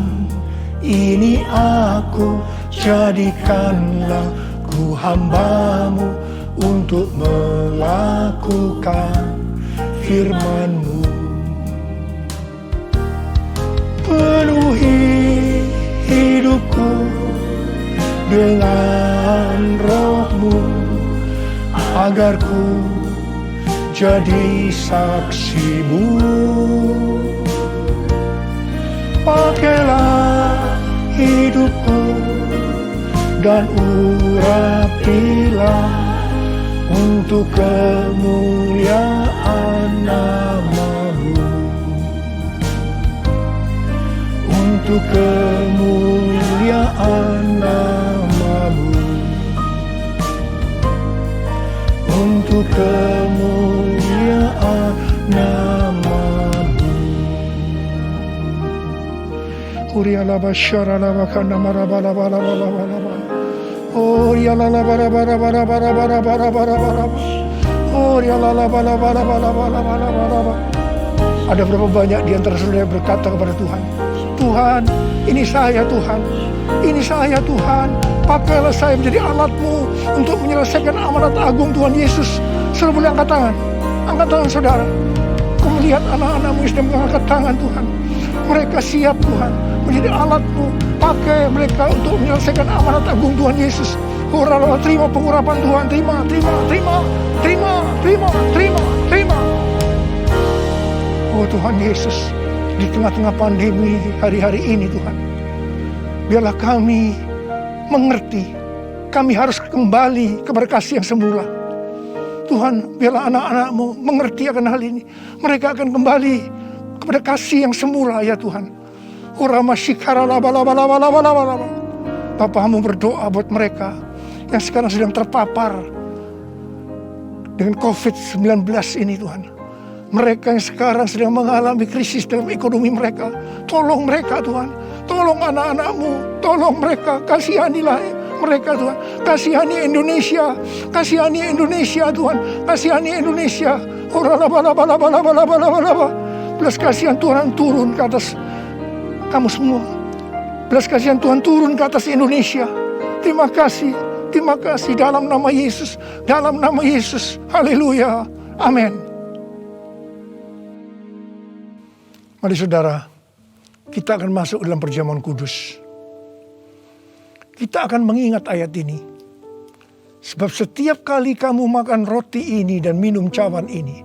ini aku, jadikanlah ku hamba-Mu untuk melakukan firman-Mu. Penuhi hidupku dengan Roh-Mu, agar ku jadi saksi-Mu. Pakailah hidupku dan urapilah untuk kemuliaan nama-Mu. untuk kemuliaan nama-Mu, untuk kemuliaan nama-Mu. Urialaba syaralaba kana marabalaba laba. Oh ya la la bara bara bara bara bara bara bara bara. Oh ya la la bara bara bara bara bara bara. Ada berapa banyak di antara saudara yang berkata kepada Tuhan, Tuhan, ini saya Tuhan, ini saya Tuhan, pakailah saya menjadi alat-Mu untuk menyelesaikan amanat agung Tuhan Yesus. Saudara boleh angkat tangan saudara. Kau melihat anak-anak-Mu yang sedang mengangkat tangan Tuhan. Mereka siap Tuhan, menjadi alat-Mu, pakai mereka untuk menyelesaikan amanat agung Tuhan Yesus. Uralah, terima pengurapan Tuhan, terima. Oh Tuhan Yesus, di tengah-tengah pandemi hari-hari ini Tuhan, biarlah kami mengerti, kami harus kembali kepada kasih yang semula. Tuhan, biarlah anak-anak-Mu mengerti akan hal ini. Mereka akan kembali kepada kasih yang semula ya Tuhan. Bapa-Mu berdoa buat mereka yang sekarang sedang terpapar dengan COVID-19 ini Tuhan. Mereka yang sekarang sedang mengalami krisis dalam ekonomi mereka. Tolong mereka Tuhan. Tolong anak-anak-Mu. Tolong mereka. Kasihanilah mereka Tuhan. Kasihani Indonesia. Kasihani Indonesia Tuhan. Kasihani Indonesia. Belas kasihan Tuhan turun ke atas kamu semua. Belas kasihan Tuhan turun ke atas Indonesia. Terima kasih. Terima kasih dalam nama Yesus. Dalam nama Yesus. Haleluya. Amin. Mari saudara, kita akan masuk dalam perjamuan kudus. Kita akan mengingat ayat ini. Sebab setiap kali kamu makan roti ini dan minum cawan ini,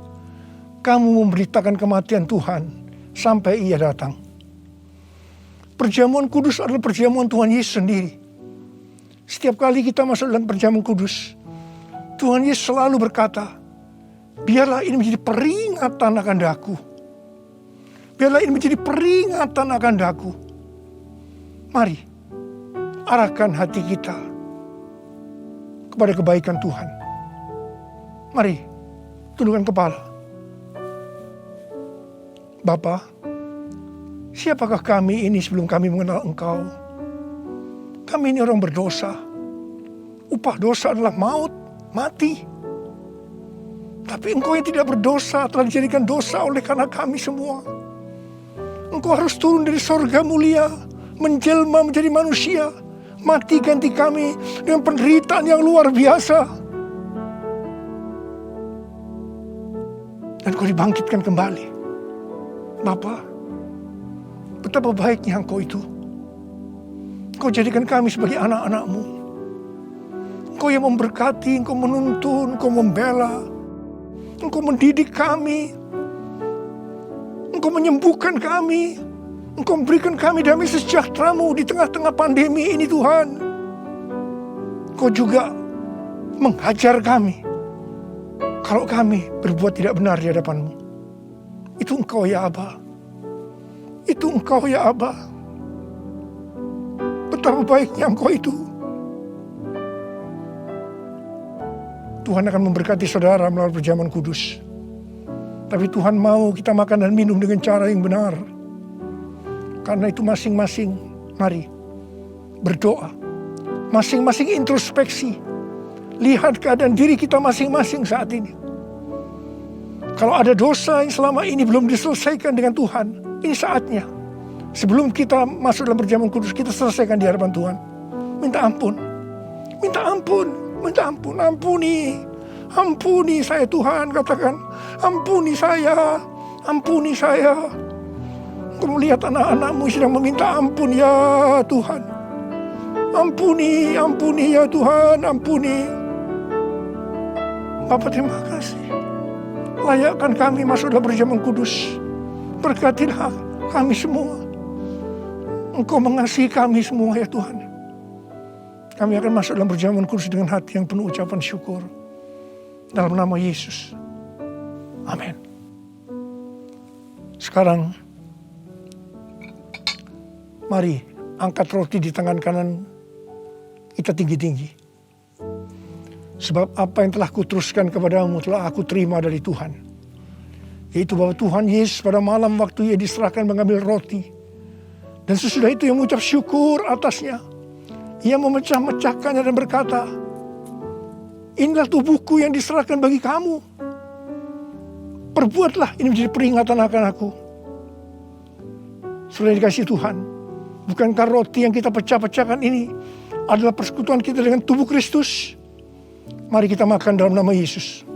kamu memberitakan kematian Tuhan sampai Ia datang. Perjamuan kudus adalah perjamuan Tuhan Yesus sendiri. Setiap kali kita masuk dalam perjamuan kudus, Tuhan Yesus selalu berkata, biarlah ini menjadi peringatan akan daku. Biarlah ini menjadi peringatan akan daku. Mari, arahkan hati kita kepada kebaikan Tuhan. Mari, tundukkan kepala. Bapa, siapakah kami ini sebelum kami mengenal Engkau? Kami ini orang berdosa. Upah dosa adalah maut, mati. Tapi Engkau yang tidak berdosa telah dijadikan dosa oleh karena kami semua. Engkau harus turun dari sorga mulia, menjelma menjadi manusia, mati ganti kami dengan penderitaan yang luar biasa. Dan Kau dibangkitkan kembali. Bapa, betapa baiknya Engkau itu. Engkau jadikan kami sebagai anak-anak-Mu. Engkau yang memberkati, Engkau menuntun, Engkau membela, Engkau mendidik kami, Engkau menyembuhkan kami, Engkau memberikan kami damai sejahtera-Mu di tengah-tengah pandemi ini Tuhan. Engkau juga menghajar kami kalau kami berbuat tidak benar di hadapan-Mu. Itu Engkau ya Aba. Itu Engkau ya Aba. Betapa baiknya Engkau itu. Tuhan akan memberkati saudara melalui perjamuan kudus. Tapi Tuhan mau kita makan dan minum dengan cara yang benar. Karena itu masing-masing, mari berdoa. Masing-masing introspeksi. Lihat keadaan diri kita masing-masing saat ini. Kalau ada dosa yang selama ini belum diselesaikan dengan Tuhan, ini saatnya. Sebelum kita masuk dalam perjamuan kudus, kita selesaikan di hadapan Tuhan. Minta ampun. Minta ampun. Minta ampun. Ampuni. Ampuni saya Tuhan, katakan. Ampuni saya. Ampuni saya. Engkau melihat anak-anak-Mu sedang meminta ampun ya Tuhan. Ampuni. Ampuni ya Tuhan. Ampuni. Bapa terima kasih. Layakkan kami masuk dalam perjamuan kudus. Berkatilah kami semua. Engkau mengasihi kami semua ya Tuhan. Kami akan masuk dalam perjamuan kudus dengan hati yang penuh ucapan syukur. Dalam nama Yesus. Amin. Sekarang, Mari angkat roti di tangan kanan kita tinggi-tinggi. Sebab apa yang telah kuteruskan kepadamu telah aku terima dari Tuhan. Yaitu bahwa Tuhan Yesus pada malam waktu ia diserahkan mengambil roti. Dan sesudah itu ia mengucap syukur atasnya. Ia memecah-mecahkannya dan berkata, inilah tubuhku yang diserahkan bagi kamu. Perbuatlah ini menjadi peringatan akan aku. Sudah dikasih Tuhan, bukankah roti yang kita pecah-pecahkan ini adalah persekutuan kita dengan tubuh Kristus? Mari kita makan dalam nama Yesus.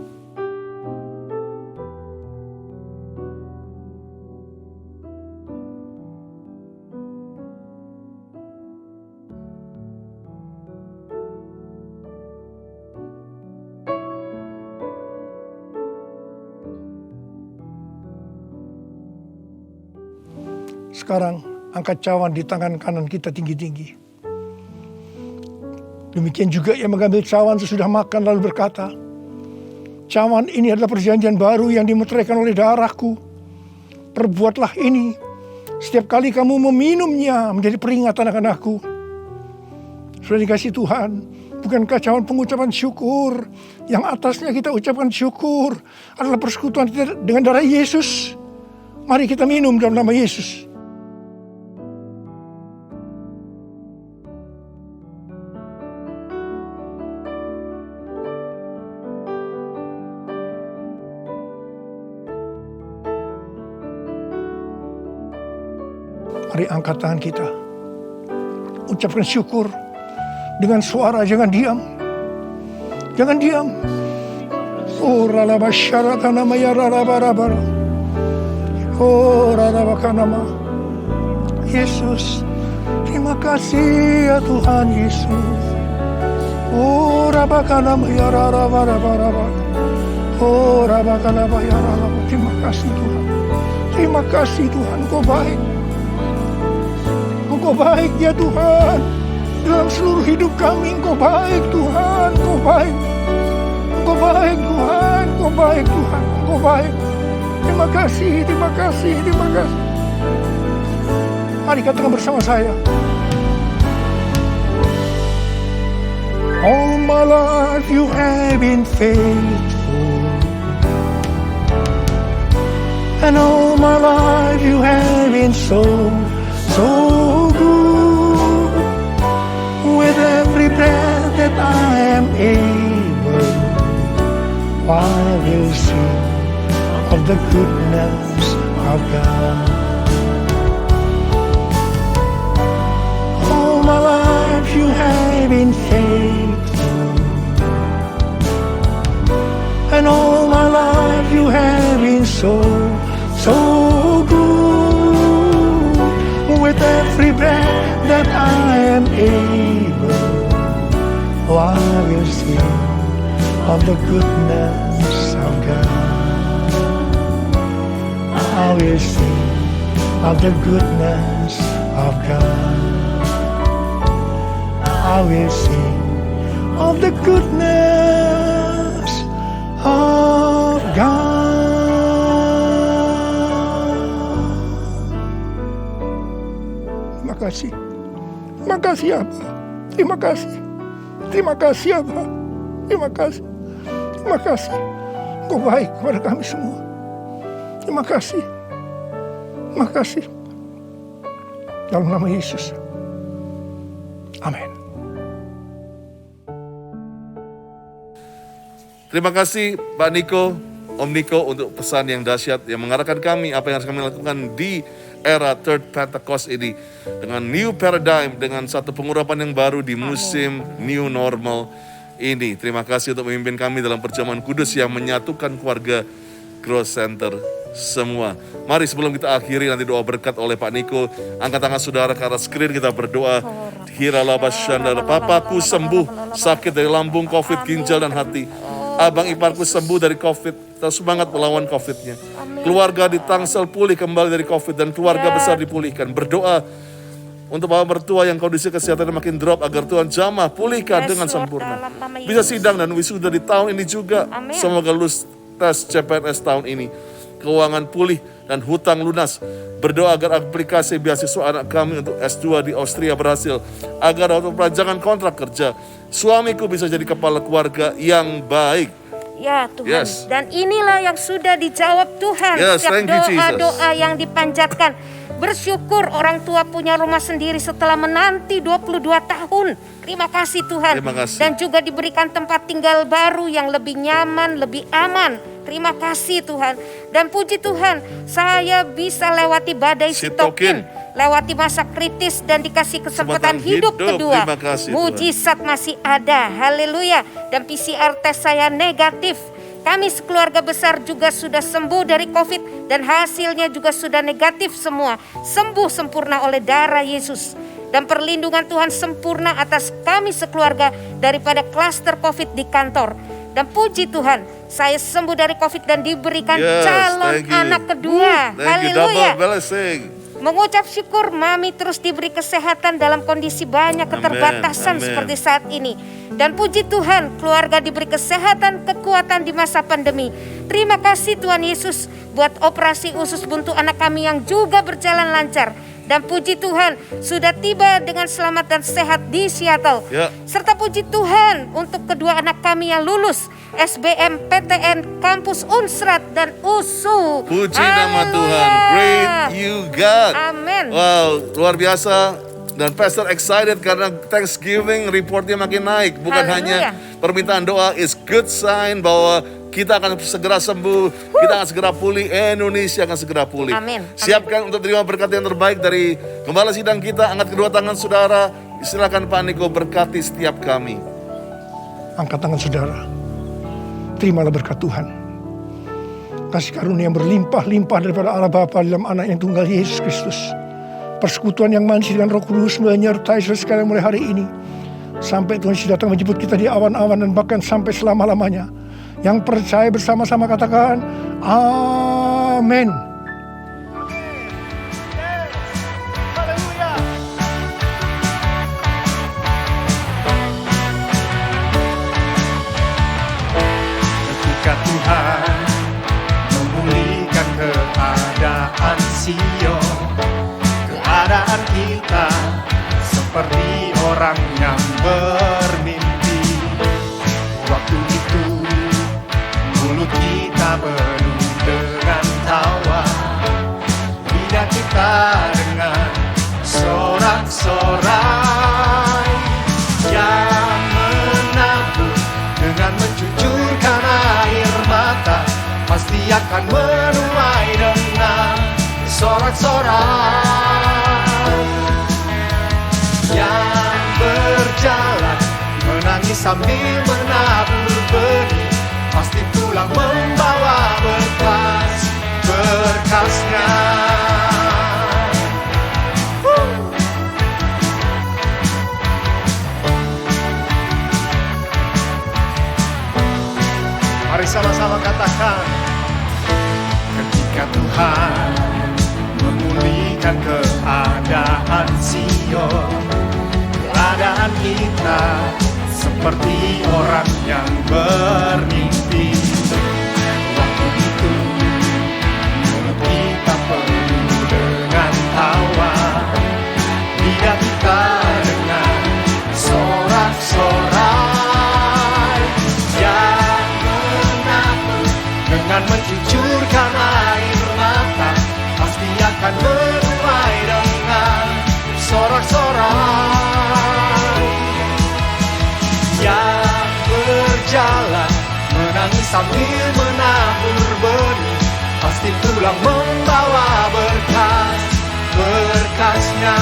Sekarang angkat cawan di tangan kanan kita tinggi-tinggi. Demikian juga ia mengambil cawan sesudah makan lalu berkata, cawan ini adalah perjanjian baru yang dimeteraikan oleh darahku. Perbuatlah ini setiap kali kamu meminumnya menjadi peringatan akan aku. Sudah dikasih Tuhan, bukankah cawan pengucapan syukur yang atasnya kita ucapkan syukur adalah persekutuan kita dengan darah Yesus? Mari kita minum dalam nama Yesus. Mari angkat tangan kita. Ucapkan syukur dengan suara, jangan diam. Jangan diam. Oh ralaba syaratana maya rarabarabara. Oh rarabakanama. Yesus, terima kasih ya Tuhan Yesus. Oh rabakanama ya rarabarabara. Oh rabakanama ya rarabara. Terima kasih Tuhan. Terima kasih Tuhan, Kau baik. Engkau baik ya Tuhan. Dalam seluruh hidup kami Engkau baik Tuhan. Engkau baik. Engkau baik Tuhan. Engkau baik Tuhan. Engkau baik. Terima kasih, terima kasih, terima kasih. Mari katakan bersama saya. All my life you have been faithful. And all my life you have been so good. With every breath that I am able, I will sing of the goodness of God. All my life you have been faithful, and all my life you have been so good. With every breath that I am able, I will sing of the goodness of God. I will sing of the goodness of God. I will sing of the goodness of God. Terima kasih. Terima kasih Abah. Terima kasih. Terima kasih Abah. Terima kasih. Terima kasih. Engkau baik kepada kami semua. Terima kasih. Terima kasih. Dalam nama Yesus. Amin. Terima kasih Pak Niko, Om Niko untuk pesan yang dahsyat yang mengarahkan kami apa yang harus kami lakukan di era Third Pentecost ini. Dengan new paradigm, dengan satu pengurapan yang baru di musim new normal ini. Terima kasih untuk memimpin kami dalam perjamuan kudus yang menyatukan keluarga Growth Center semua. Mari sebelum kita akhiri nanti doa berkat oleh Pak Niko, angkat tangan saudara ke arah screen, kita berdoa. Hiralabashandara, papaku sembuh sakit dari lambung, COVID, ginjal dan hati. Abang iparku sembuh dari COVID, kita semangat melawan COVID-nya. Keluarga ditangsel pulih kembali dari COVID dan keluarga besar dipulihkan. Berdoa untuk bapak mertua yang kondisi kesehatan makin drop agar Tuhan jamah pulihkan dengan sempurna. Bisa sidang dan wisuda di tahun ini juga. Semoga lulus tes CPNS tahun ini. keuangan pulih, dan hutang lunas. Berdoa agar aplikasi beasiswa anak kami untuk S2 di Austria berhasil, agar waktu perpanjangan kontrak kerja suamiku bisa jadi kepala keluarga yang baik. Ya Tuhan, Yes. dan inilah yang sudah dijawab Tuhan. Yes, Setiap thank you, Jesus. doa-doa yang dipanjatkan. Bersyukur orang tua punya rumah sendiri setelah menanti 22 tahun. Terima kasih Tuhan. Terima kasih. Dan juga diberikan tempat tinggal baru yang lebih nyaman, lebih aman. Terima kasih Tuhan. Dan puji Tuhan, saya bisa lewati badai sitokin, lewati masa kritis dan dikasih kesempatan hidup kedua. Terima kasih, Mujizat masih ada. Haleluya. Dan PCR tes saya negatif. Kami sekeluarga besar juga sudah sembuh dari COVID dan hasilnya juga sudah negatif semua. Sembuh sempurna oleh darah Yesus. Dan perlindungan Tuhan sempurna atas kami sekeluarga daripada klaster COVID di kantor. Dan puji Tuhan, saya sembuh dari COVID dan diberikan calon anak kedua. Haleluya. Mengucap syukur, Mami terus diberi kesehatan dalam kondisi banyak keterbatasan seperti saat ini. Dan puji Tuhan, keluarga diberi kesehatan, kekuatan di masa pandemi. Terima kasih Tuhan Yesus buat operasi usus buntu anak kami yang juga berjalan lancar. Dan puji Tuhan, sudah tiba dengan selamat dan sehat di Seattle. Serta puji Tuhan untuk kedua anak kami yang lulus SBM, PTN, Kampus Unsrat, dan USU. Puji nama Tuhan. Great you God. Amin. Wow, luar biasa. Dan Pastor excited karena Thanksgiving reportnya makin naik. Bukan hanya permintaan doa, is good sign bahwa kita akan segera sembuh, kita akan segera pulih, Indonesia akan segera pulih. Amin. Siapkan untuk terima berkat yang terbaik dari Gembala Sidang kita. Angkat kedua tangan saudara. Silakan Pak Niko berkati setiap kami. Angkat tangan saudara. Terimalah berkat Tuhan. Kasih karunia yang berlimpah-limpah daripada Allah Bapa dalam anak yang tunggal Yesus Kristus. Persekutuan yang manis dengan Roh Kudus menyertai saudara sekalian mulai hari ini. Sampai Tuhan Yesus datang menjemput kita di awan-awan dan bahkan sampai selama-lamanya. Yang percaya bersama-sama katakan, amin. Ketika Tuhan memulihkan keadaan Sion, keadaan kita seperti orang yang bermimpi. Waktu itu mulut kita penuh dengan tawa, lidah kita dengan sorak-sorai. Yang menabur dengan mencucurkan air mata pasti akan menuai dengan sorak-sorai. Yang berjalan menangis sambil menabur benih pasti pulang membawa berkas-berkasnya. Mari sama-sama katakan, ketika Tuhan memulihkan keadaan Sion, keadaan kita seperti orang yang bermimpi. Waktu itu mulut kita penuh dengan tawa, lidah kita dengan sorak-sorai. Yang menabur dengan mencucurkan air mata pasti akan menuai dengan sorak-sorai. Yang berjalan menangis sambil menabur benih pasti pulang membawa berkas-berkasnya.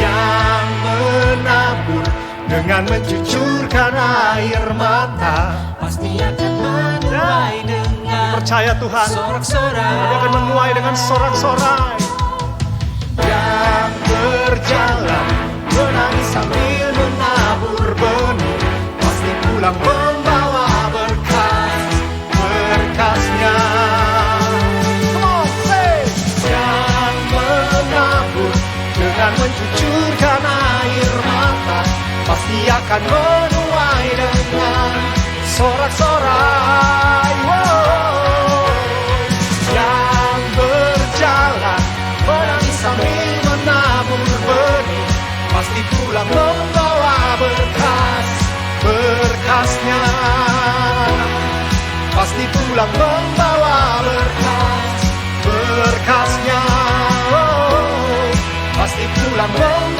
Yang menabur dengan mencucurkan air mata pasti akan menuai dengan Percaya Tuhan, sorak-sorai. Dia akan menuai dengan sorak-sorai. Yang berjalan menangis sambil menabur benih pasti pulang membawa berkas-berkasnya. Yang menabur dengan mencucurkan air mata pasti akan menuai dengan sorak-sorai. akan